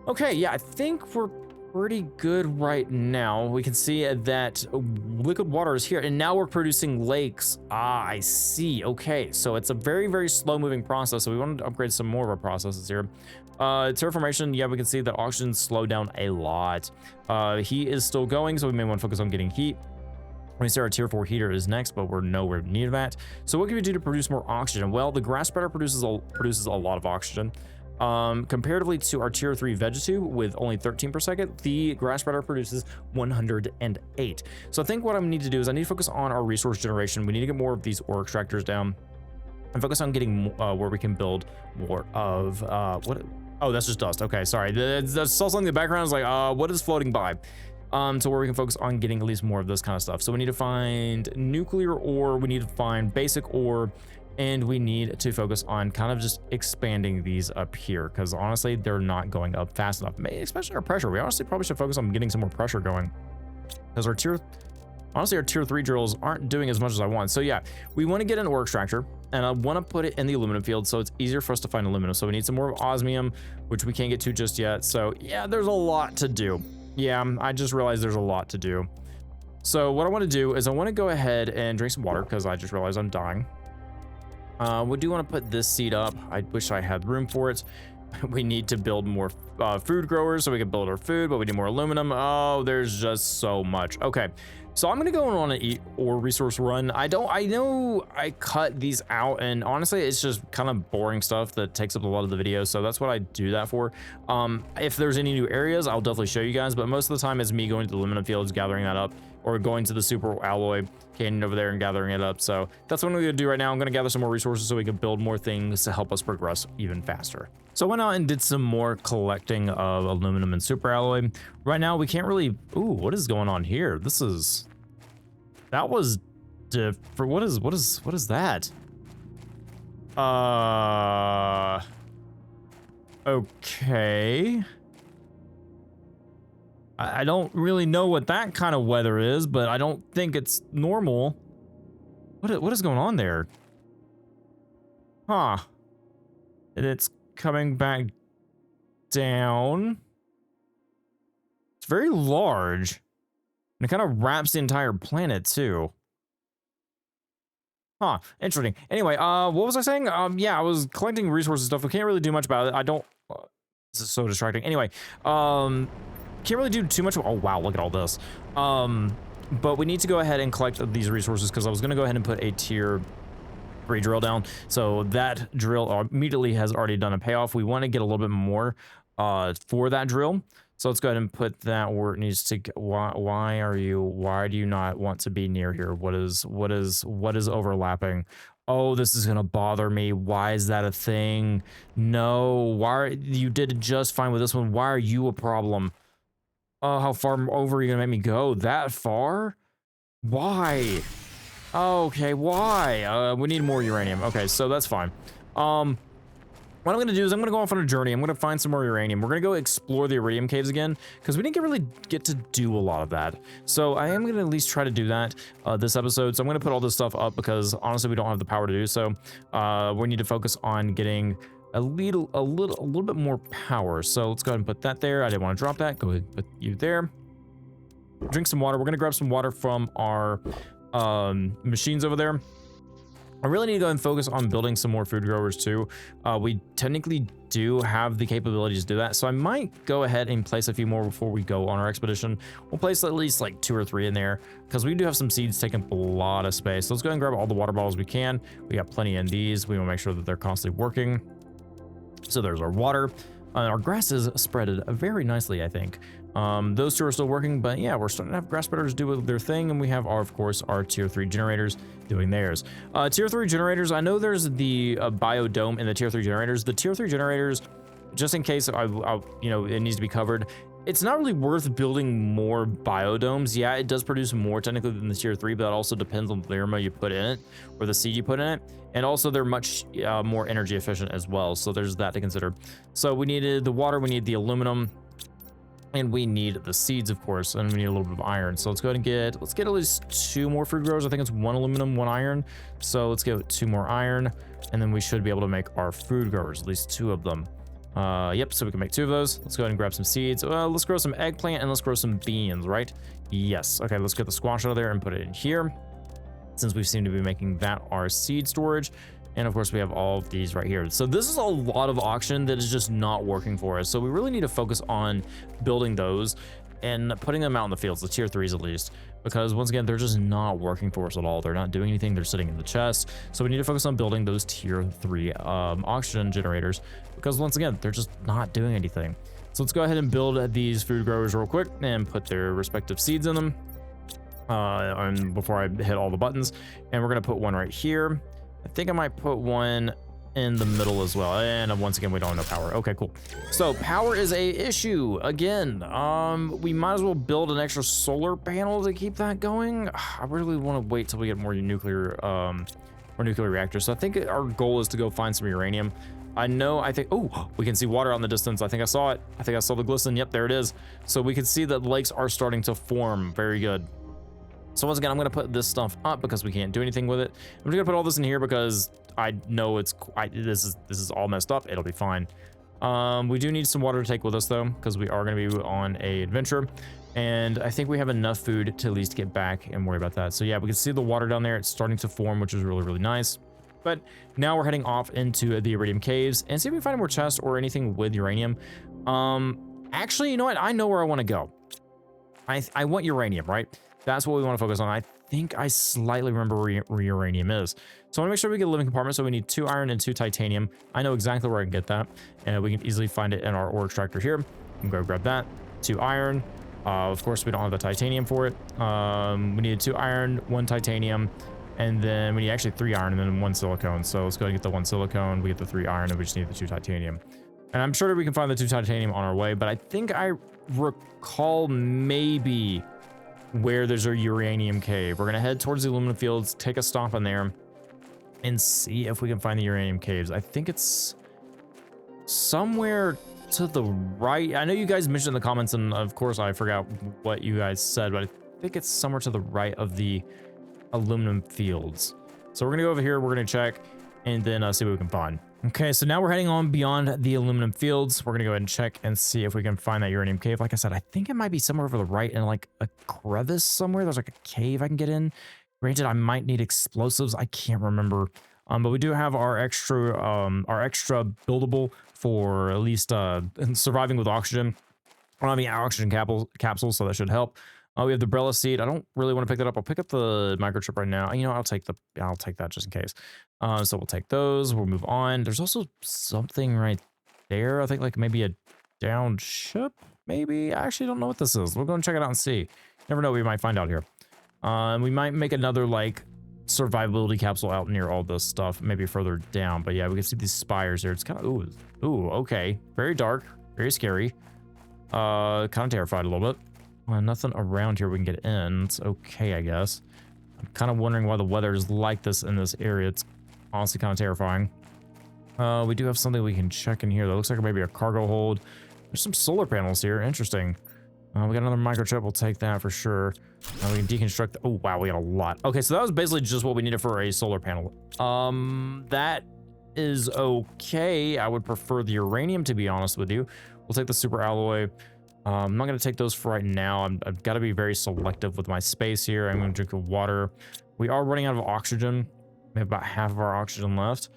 Okay, yeah, I think we're pretty good right now. We can see that liquid water is here, and now we're producing lakes. Ah, I see. Okay, so it's a very, very slow moving process. So we wanted to upgrade some more of our processes here. Terraformation, yeah, we can see that oxygen slowed down a lot. Heat is still going, so we may want to focus on getting heat. We see our tier 4 heater is next, but we're nowhere near that. So what can we do to produce more oxygen? Well, the grass spreader produces a lot of oxygen. Comparatively to our tier 3 vegetube with only 13 per second, the grass spreader produces 108. So I think what I need to do is I need to focus on our resource generation. We need to get more of these ore extractors down and focus on getting where we can build more of what? Oh, that's just dust. Okay, sorry. I saw something in the background. I was like, what is floating by? So where we can focus on getting at least more of this kind of stuff. So we need to find nuclear ore, we need to find basic ore, and we need to focus on kind of just expanding these up here, because honestly, they're not going up fast enough, especially our pressure. We honestly probably should focus on getting some more pressure going, because our tier 3 drills aren't doing as much as I want. So yeah, we want to get an ore extractor, and I want to put it in the aluminum field so it's easier for us to find aluminum. So we need some more of osmium, which we can't get to just yet. So yeah, there's a lot to do. Yeah, I just realized there's a lot to do. So what I want to do is I want to go ahead and drink some water, because I just realized I'm dying. We do want to put this seed up. I wish I had room for it. We need to build more food growers so we can build our food, but we need more aluminum. Oh, there's just so much. Okay, so I'm gonna go on an ore resource run. I know I cut these out, and honestly, it's just kind of boring stuff that takes up a lot of the video. So that's what I do that for. If there's any new areas, I'll definitely show you guys. But most of the time, it's me going to the aluminum fields, gathering that up, or going to the super alloy canyon over there and gathering it up. So that's what I'm gonna do right now. I'm gonna gather some more resources so we can build more things to help us progress even faster. So I went out and did some more collecting of aluminum and super alloy. Right now we can't really, ooh, what is going on here? That was different. What is that? Okay. I don't really know what that kind of weather is, but I don't think it's normal. What is going on there? Huh. And it's coming back down. It's very large. And it kind of wraps the entire planet too. Huh, interesting. Anyway, what was I saying? Yeah, I was collecting resources stuff. We can't really do much about it. I don't, this is so distracting. Anyway, can't really do too much. Oh wow, look at all this. But we need to go ahead and collect these resources, because I was gonna go ahead and put a tier 3 drill down. So that drill immediately has already done a payoff. We want to get a little bit more for that drill. So let's go ahead and put that where it needs to go. Why do you not want to be near here? What is overlapping? Oh, this is gonna bother me. Why is that a thing? No, you did just fine with this one. Why are you a problem? Oh, how far over are you gonna make me go? That far? Why? Okay, why? We need more uranium. Okay, so that's fine. What I'm gonna do is I'm gonna go off on a journey. I'm gonna find some more uranium. We're gonna go explore the iridium caves again, because we didn't really get to do a lot of that. So I am gonna at least try to do that this episode. So I'm gonna put all this stuff up, because honestly, we don't have the power to do so. We need to focus on getting a little bit more power. So let's go ahead and put that there. I didn't want to drop that. Go ahead and put you there. Drink some water. We're gonna grab some water from our machines over there. I really need to go and focus on building some more food growers too. We technically do have the capabilities to do that, so I might go ahead and place a few more before we go on our expedition. We'll place at least like 2 or 3 in there, because we do have some seeds taking up a lot of space. So let's go ahead and grab all the water bottles we can. We got plenty in these. We want to make sure that they're constantly working. So there's our water. Our grass is spreaded very nicely, I think. Those 2 are still working, but yeah, we're starting to have grass spreaders do their thing, and we have, of course, our tier 3 generators doing theirs. Tier 3 generators, I know there's the biodome in the tier 3 generators. The tier 3 generators, just in case you know, it needs to be covered, it's not really worth building more biodomes. Yeah, it does produce more technically than the tier 3, but that also depends on the thermo you put in it, or the seed you put in it. And also they're much more energy efficient as well. So there's that to consider. So we needed the water, we need the aluminum, and we need the seeds, of course, and we need a little bit of iron. So let's go ahead and let's get at least 2 more food growers. I think it's 1 aluminum, 1 iron. So let's get 2 more iron, and then we should be able to make our food growers, at least 2 of them. Yep, so we can make 2 of those. Let's go ahead and grab some seeds. Let's grow some eggplant and let's grow some beans, right? Yes. Okay, let's get the squash out of there and put it in here, since we seem to be making that our seed storage. And of course we have all of these right here. So this is a lot of oxygen that is just not working for us. So we really need to focus on building those and putting them out in the fields, the tier 3s at least, because once again, they're just not working for us at all. They're not doing anything. They're sitting in the chest. So we need to focus on building those tier 3 oxygen generators, because once again, they're just not doing anything. So let's go ahead and build these food growers real quick and put their respective seeds in them. And before I hit all the buttons, and we're gonna put one right here. I think I might put one in the middle as well. And once again, we don't have no power. Okay, cool. So power is a issue again. We might as well build an extra solar panel to keep that going. I really want to wait till we get more nuclear reactors. So I think our goal is to go find some uranium. I think, oh, we can see water out in the distance. I think I saw it. I think I saw the glisten. Yep, there it is. So we can see that lakes are starting to form. Very good. So once again, I'm going to put this stuff up because we can't do anything with it. I'm just going to put all this in here because I know this is all messed up. It'll be fine. We do need some water to take with us though, because we are going to be on a adventure. And I think we have enough food to at least get back and worry about that. So yeah, we can see the water down there. It's starting to form, which is really, really nice. But now we're heading off into the iridium caves and see if we can find more chests or anything with uranium. Actually, you know what? I know where I want to go. I want uranium, right? That's what we want to focus on. I think I slightly remember where uranium is. So I want to make sure we get a living compartment. So we need 2 iron and 2 titanium. I know exactly where I can get that. And we can easily find it in our ore extractor here. I'm going to grab that. 2 iron. Of course, we don't have the titanium for it. We need 2 iron, 1 titanium. And then we need actually 3 iron and then 1 silicone. So let's go and get the 1 silicone. We get the 3 iron and we just need the 2 titanium. And I'm sure that we can find the 2 titanium on our way. But I think I recall maybe where there's a uranium cave. We're gonna head towards the aluminum fields, take a stop in there, and see if we can find the uranium caves. I think it's somewhere to the right. I know you guys mentioned in the comments, and of course I forgot what you guys said, but I think it's somewhere to the right of the aluminum fields. So we're gonna go over here, we're gonna check, and then see what we can find. Okay, so now we're heading on beyond the aluminum fields. We're gonna go ahead and check and see if we can find that uranium cave. Like I said, I think it might be somewhere over the right in like a crevice somewhere. There's like a cave I can get in. Granted, I might need explosives. I can't remember. But we do have our extra buildable for at least surviving with oxygen. I don't have any oxygen capsules, so that should help. We have the Brella seed. I don't really want to pick that up. I'll pick up the microchip right now. You know, I'll take that just in case. So we'll take those. We'll move on. There's also something right there. I think like maybe a downed ship. Maybe. I actually don't know what this is. We'll go and check it out and see. Never know what we might find out here. We might make another like survivability capsule out near all this stuff, maybe further down. But yeah, we can see these spires here. It's kind of ooh, okay. Very dark, very scary. Kind of terrified a little bit. Nothing around here we can get in. It's okay, I guess. I'm kind of wondering why the weather is like this in this area. It's honestly kind of terrifying. We do have something we can check in here that looks like maybe a cargo hold. There's some solar panels here. Interesting. We got another microchip. We'll take that for sure. We can deconstruct. Oh, wow, we got a lot. Okay, so that was basically just what we needed for a solar panel. That is okay. I would prefer the uranium, to be honest with you. We'll take the super alloy. I'm not going to take those for right now. I've got to be very selective with my space here. I'm going to drink water. We are running out of oxygen. We have about half of our oxygen left.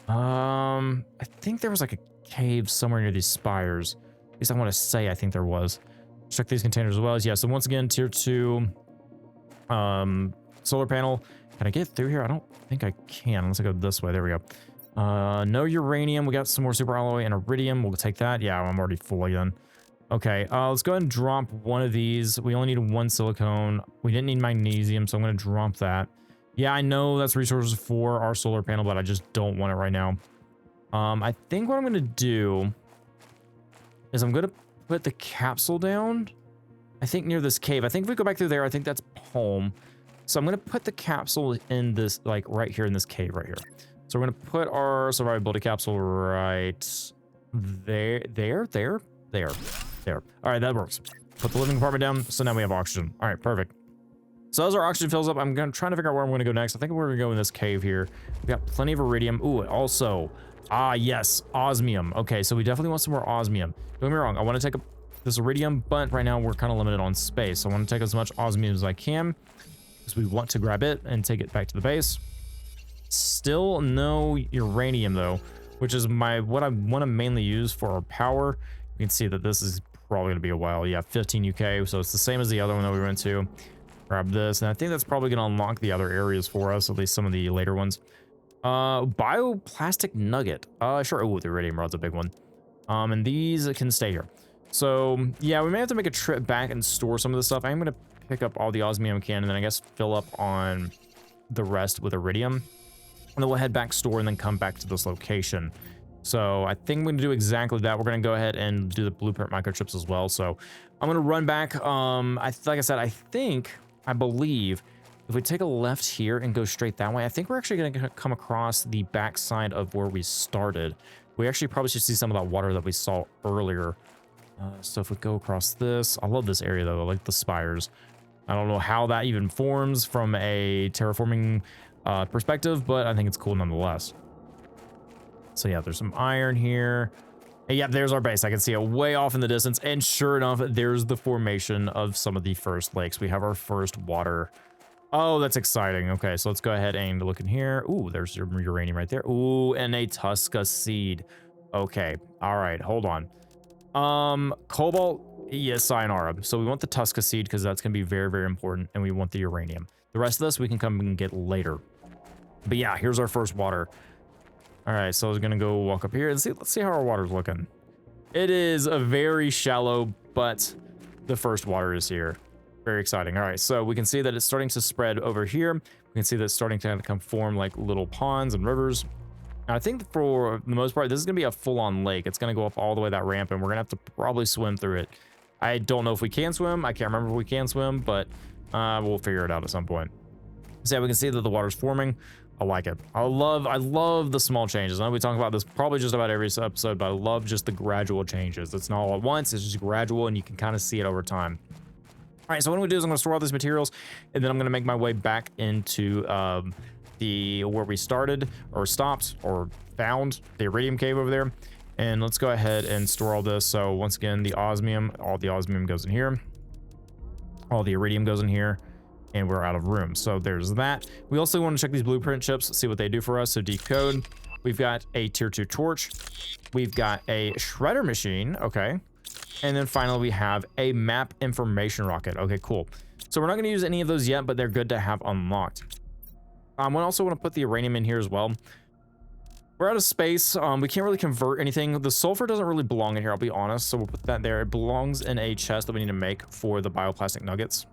I think there was like a cave somewhere near these spires. At least I want to say I think there was. Check these containers as well. Yeah, so once again, tier 2 solar panel. Can I get through here? I don't think I can. Let's go this way. There we go. No uranium. We got some more super alloy and iridium. We'll take that. Yeah, I'm already full again. Okay, let's go ahead and drop one of these. We only need 1 silicone. We didn't need magnesium, so I'm going to drop that. Yeah, I know that's resources for our solar panel, but I just don't want it right now. I think what I'm going to do is I'm going to put the capsule down. I think near this cave. I think if we go back through there, I think that's home. So I'm going to put the capsule in this, like right here in this cave right here. So we're going to put our survivability capsule right there. All right, that works. Put the living compartment down, so now we have oxygen. All right, perfect. So as our oxygen fills up, I'm trying to figure out where I'm going to go next. I think we're going to go in this cave here. We've got plenty of iridium. Ooh, also, Ah, yes, osmium. Okay, so we definitely want some more osmium. Don't get me wrong, I want to take this iridium, but right now we're kind of limited on space. So I want to take as much osmium as I can because we want to grab it and take it back to the base. Still no uranium though, which is what I want to mainly use for our power. You can see that this is probably going to be a while. Yeah, 15 UK, so it's the same as the other one that we went to. Grab this, and I think that's probably going to unlock the other areas for us, at least some of the later ones. Bioplastic nugget. Sure. Oh, the iridium rod's a big one. And these can stay here. So yeah, we may have to make a trip back and store some of this stuff. I'm going to pick up all the osmium I can, and then I guess fill up on the rest with iridium. And then we'll head back store and then come back to this location. So I think we're going to do exactly that. We're going to go ahead and do the blueprint microchips as well. So I'm going to run back. Like I said, I believe if we take a left here and go straight that way, I think we're actually going to come across the back side of where we started. We actually probably should see some of that water that we saw earlier. So if we go across this, I love this area though. I like the spires. I don't know how that even forms from a terraforming perspective, but I think it's cool nonetheless. So yeah, there's some iron here. And yeah, there's our base. I can see it way off in the distance. And sure enough, there's the formation of some of the first lakes. We have our first water. Oh, that's exciting. Okay, so let's go ahead and look in here. Ooh, there's your uranium right there. Ooh, and a Tusca seed. Okay, all right, hold on. Cobalt, yes, sayonara. So we want the Tusca seed because that's going to be very, very important, and we want the uranium. The rest of this we can come and get later. But yeah, here's our first water. All right, so I was going to go walk up here and see. Let's see how our water's looking. It is a very shallow, but the first water is here. Very exciting. All right, so we can see that it's starting to spread over here. We can see that it's starting to come form like little ponds and rivers. And I think for the most part, this is going to be a full-on lake. It's going to go up all the way that ramp, and we're going to have to probably swim through it. I don't know if we can swim. I can't remember if we can swim, but we'll figure it out at some point. So yeah, we can see that the water's forming. I like it. I love the small changes. I know we talk about this probably just about every episode, but I love just the gradual changes. It's not all at once. It's just gradual, and you can kind of see it over time. All right, so what I'm gonna do is I'm gonna store all these materials, and then I'm gonna make my way back into where we started or stopped or found the iridium cave over there. And let's go ahead and store all this. So once again, the osmium, all the osmium goes in here. All the iridium goes in here, and we're out of room. So there's that. We also want to check these blueprint chips, see what they do for us. So decode. We've got a tier 2 torch. We've got a shredder machine. Okay. And then finally, we have a map information rocket. Okay, cool. So we're not going to use any of those yet, but they're good to have unlocked. I also want to put the uranium in here as well. We're out of space. We can't really convert anything. The sulfur doesn't really belong in here, I'll be honest. So we'll put that there. It belongs in a chest that we need to make for the bioplastic nuggets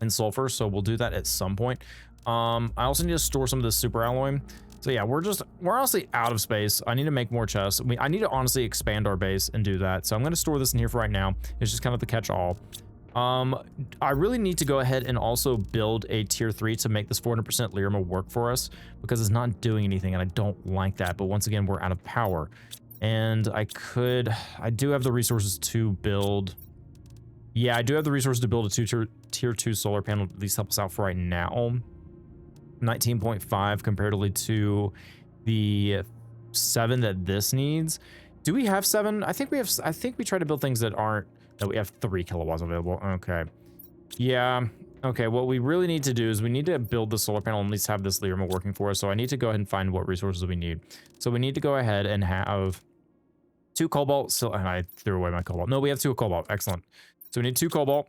and sulfur. So we'll do that at some point. I also need to store some of this super alloy. So yeah, we're honestly out of space. I need to make more chests. I need to honestly expand our base and do that. So I'm going to store this in here for right now. It's just kind of the catch-all. I really need to go ahead and also build a tier 3 to make this 400% Lirima work for us, because it's not doing anything and I don't like that. But once again, we're out of power, and I do have the resources to build. Yeah, I do have the resources to build a tier 2 solar panel to at least help us out for right now. 19.5 comparatively to the 7 that this needs. Do we have 7? I think we try to build things that aren't. No, we have 3 kilowatts available. Okay. Yeah. Okay, what we really need to do is we need to build the solar panel and at least have this Lirima working for us. So I need to go ahead and find what resources we need. So we need to go ahead and have 2 cobalt. So, and I threw away my cobalt. No, we have 2 cobalt. Excellent. So we need 2 cobalt.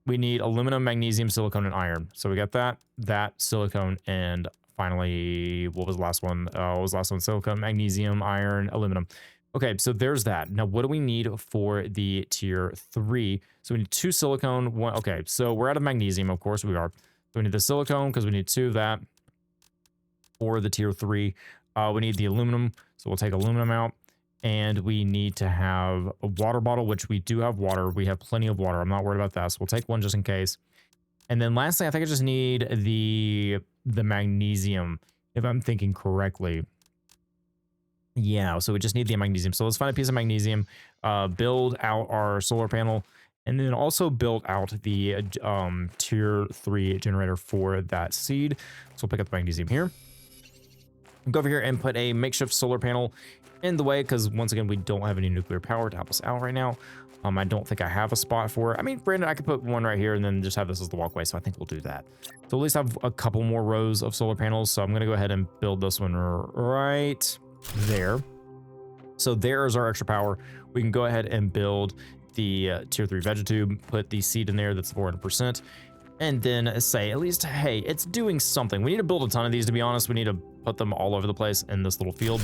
We need aluminum, magnesium, silicone, and iron. So we got that, silicone, and finally, what was the last one? What was the last one? Silicone, magnesium, iron, aluminum. Okay, so there's that. Now, what do we need for the tier 3? So we need 2 silicone, 1. Okay, so we're out of magnesium, of course we are. So we need the silicone because we need 2 of that for the tier 3. We need the aluminum, so we'll take aluminum out. And we need to have a water bottle, which we do have water. We have plenty of water. I'm not worried about that, so we'll take one just in case. And then lastly, I think I just need the magnesium, if I'm thinking correctly. Yeah, so we just need the magnesium. So let's find a piece of magnesium, build out our solar panel, and then also build out the tier 3 generator for that seed. So we'll pick up the magnesium here. Go over here and put a makeshift solar panel in the way, because once again, we don't have any nuclear power to help us out right now. I don't think I have a spot for it. I mean, Brandon, I could put one right here and then just have this as the walkway, so I think we'll do that. So at least have a couple more rows of solar panels, so I'm going to go ahead and build this one right there. So there's our extra power. We can go ahead and build the tier 3 vegetube, put the seed in there that's 400%, and then say at least, hey, it's doing something. We need to build a ton of these, to be honest. We need to put them all over the place in this little field.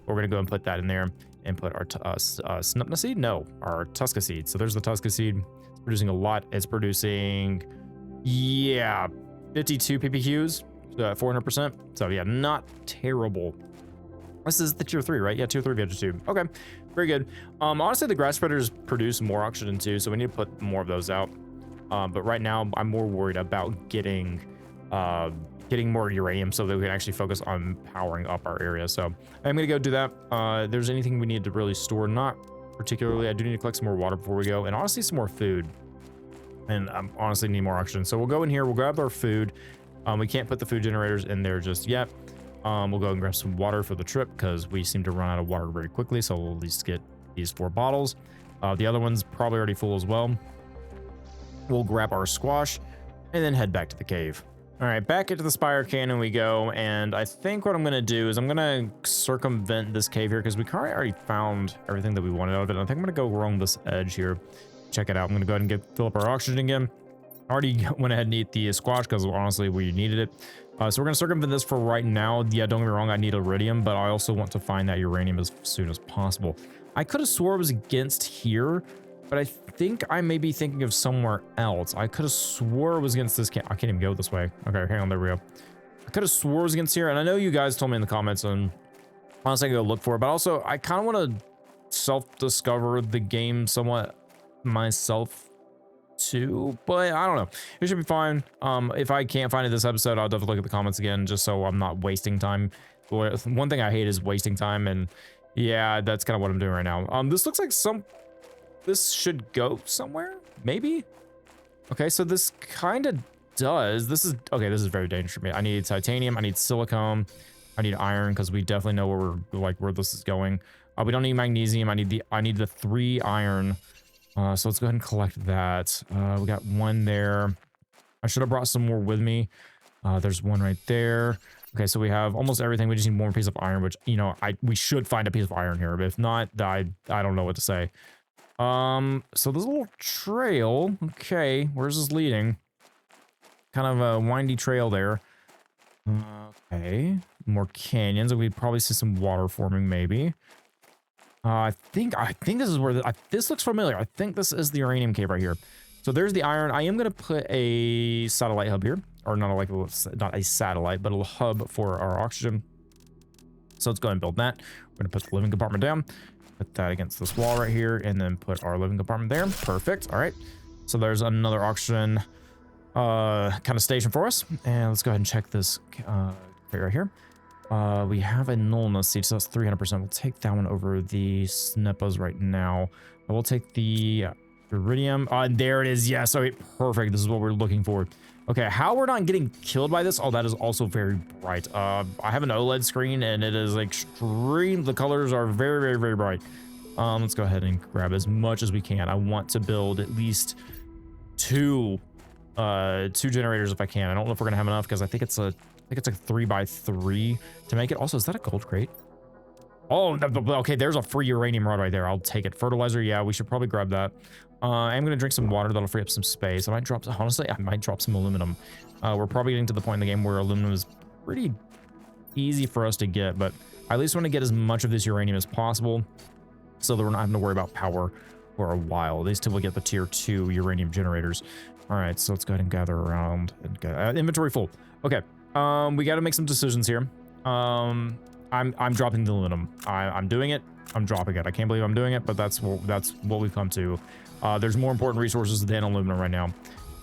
We're going to go and put that in there and put our snupna seed? No, our Tusca seed. So there's the Tusca seed. It's producing a lot. It's producing, yeah, 52 PPQs, 400%. So yeah, not terrible. This is the tier 3, right? Yeah, tier 3 vegetube. Okay, very good. Honestly, the grass spreaders produce more oxygen too, so we need to put more of those out. But right now, I'm more worried about getting more uranium so that we can actually focus on powering up our area. So I'm gonna go do that. If there's anything we need to really store, not particularly. I do need to collect some more water before we go, and honestly some more food. And I honestly need more oxygen. So we'll go in here, we'll grab our food. We can't put the food generators in there just yet. We'll go and grab some water for the trip because we seem to run out of water very quickly. So we'll at least get these 4 bottles. The other one's probably already full as well. We'll grab our squash and then head back to the cave. All right, back into the Spire Canyon we go, and I think what I'm going to do is I'm going to circumvent this cave here because we already found everything that we wanted out of it. I think I'm going to go along this edge here, check it out. I'm going to go ahead and fill up our oxygen again. I already went ahead and eat the squash because honestly we needed it. So we're going to circumvent this for right now. Yeah, don't get me wrong, I need iridium, but I also want to find that uranium as soon as possible. I could have swore it was against here, but I think I may be thinking of somewhere else. I could have swore it was against this I can't even go this way. Okay, hang on, there we go. I could have swore it was against here, and I know you guys told me in the comments, and honestly, I can go look for it, but also I kind of want to self-discover the game somewhat myself too, but I don't know. It should be fine. If I can't find it this episode, I'll definitely look at the comments again, just so I'm not wasting time. One thing I hate is wasting time, and yeah, that's kind of what I'm doing right now. This looks like this should go somewhere, maybe? Okay, so this kind of does. This is very dangerous for me. I need titanium, I need silicone, I need iron, because we definitely know where this is going. We don't need magnesium. I need the 3 iron. So let's go ahead and collect that. We got 1 there. I should have brought some more with me. There's 1 right there. Okay, so we have almost everything. We just need 1 piece of iron, which, you know, we should find a piece of iron here. But if not, I don't know what to say. So there's a little trail. Okay, where's this leading? Kind of a windy trail there. Okay, more canyons. We'd probably see some water forming, maybe. I think this is where this looks familiar. I think this is the uranium cave right here. So there's the iron. I am going to put a satellite hub here, or not a satellite, but a hub for our oxygen. So let's go ahead and build that. We're going to put the living compartment down, put that against this wall right here, and then put our living compartment there. Perfect. All right. So there's another oxygen kind of station for us. And let's go ahead and check this right here. We have a nullness seed, so that's 300%. We'll take that one over the sneppas right now. I will take the iridium. There it is. Yes. All right. Perfect. This is what we're looking for. Okay. How we're not getting killed by this? Oh, that is also very bright. I have an OLED screen and it is extreme. The colors are very, very, very bright. Let's go ahead and grab as much as we can. I want to build at least two generators if I can. I don't know if we're gonna have enough because I think it's a 3x3 to make it. Also, is that a gold crate? Oh, okay, there's a free uranium rod right there. I'll take it. Fertilizer, yeah, we should probably grab that. I'm gonna drink some water. That'll free up some space. I might drop some aluminum. We're probably getting to the point in the game where aluminum is pretty easy for us to get, but I at least want to get as much of this uranium as possible so that we're not having to worry about power for a while, at least till we get the tier 2 uranium generators. All right, so let's go ahead and gather around and get inventory full. Okay. We got to make some decisions here. I'm dropping the aluminum. I'm doing it. I'm dropping it. I can't believe I'm doing it, but that's what we've come to. There's more important resources than aluminum right now.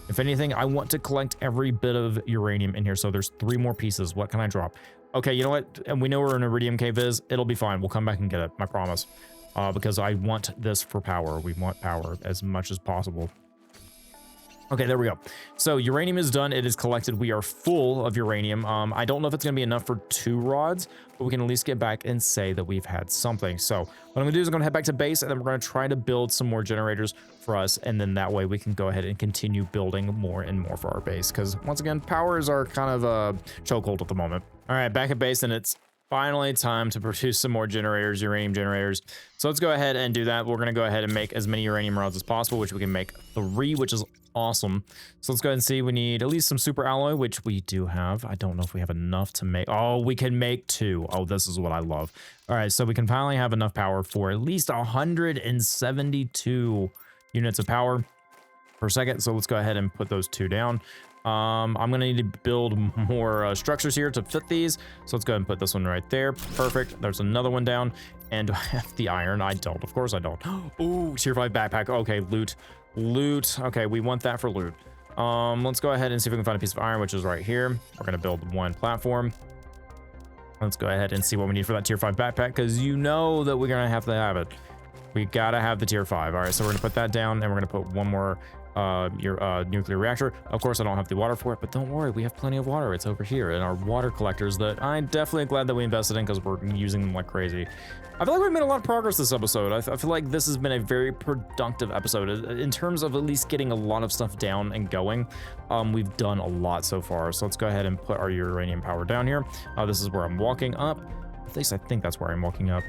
If anything, I want to collect every bit of uranium in here. So there's 3 more pieces. What can I drop? Okay, you know what? And we know where an iridium cave is. It'll be fine. We'll come back and get it. I promise. Because I want this for power. We want power as much as possible. Okay, there we go. So uranium is done. It is collected. We are full of uranium. I don't know if it's going to be enough for 2 rods, but we can at least get back and say that we've had something. So what I'm going to do is I'm going to head back to base, and then we're going to try to build some more generators for us. And then that way we can go ahead and continue building more and more for our base. Because once again, powers are kind of a chokehold at the moment. All right, back at base, and it's finally time to produce some more generators, uranium generators. So let's go ahead and do that. We're going to go ahead and make as many uranium rods as possible, which we can make 3, which is awesome. So let's go ahead and see. We need at least some super alloy, which we do have. I don't know if we have enough to make. Oh, we can make 2. Oh, this is what I love. All right, so we can finally have enough power for at least 172 units of power per second. So let's go ahead and put those 2 down. I'm gonna need to build more structures here to fit these. So let's go ahead and put this one right there. Perfect. There's another one down. And do I have the iron? I don't. Of course I don't. Ooh, tier 5 backpack. Okay, loot. Loot. Okay, we want that for loot. Let's go ahead and see if we can find a piece of iron, which is right here. We're gonna build 1 platform. Let's go ahead and see what we need for that tier 5 backpack, because you know that we're gonna have to have it. We gotta have the tier 5. All right, so we're gonna put that down, and we're gonna put 1 more nuclear reactor. Of course, I don't have the water for it, but don't worry, we have plenty of water. It's over here in our water collectors that I'm definitely glad that we invested in, because we're using them like crazy. I feel like we've made a lot of progress this episode. I feel like this has been a very productive episode in terms of at least getting a lot of stuff down and going. We've done a lot so far. So let's go ahead and put our uranium power down here. This is where I'm walking up. At least I think that's where I'm walking up.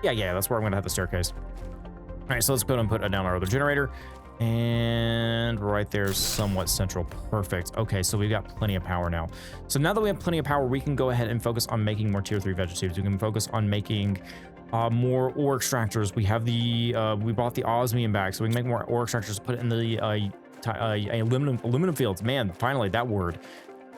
Yeah, that's where I'm gonna have the staircase. All right, so let's go ahead and put down our other generator. And right there, somewhat central. Perfect. Okay, so we've got plenty of power now. So now that we have plenty of power, we can go ahead and focus on making more tier 3 vegetatives. We can focus on making more ore extractors. We have the we bought the osmium back, so we can make more ore extractors, put it in the aluminum fields. Man, finally, that word.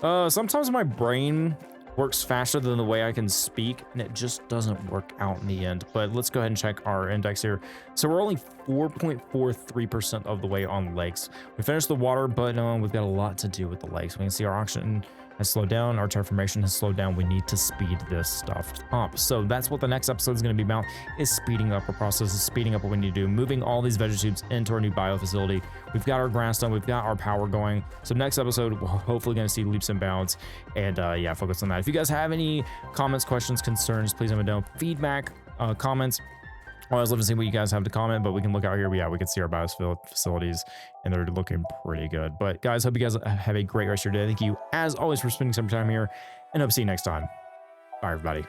Sometimes my brain works faster than the way I can speak, and it just doesn't work out in the end. But let's go ahead and check our index here. So we're only 4.43% of the way on lakes. We finished the water, but we've got a lot to do with the lakes. We can see our oxygen has slowed down, our terraformation has slowed down. We need to speed this stuff up. So that's what the next episode is going to be about, is speeding up our processes, speeding up what we need to do, moving all these vegetatives into our new bio facility. We've got our grass done, we've got our power going. So next episode, we're hopefully going to see leaps and bounds, and yeah, focus on that. If you guys have any comments, questions, concerns, please let me know. Feedback, comments. I always love to see what you guys have to comment, but we can look out here. Yeah, we can see our biosphere facilities, and they're looking pretty good. But guys, hope you guys have a great rest of your day. Thank you, as always, for spending some time here, and hope to see you next time. Bye, everybody.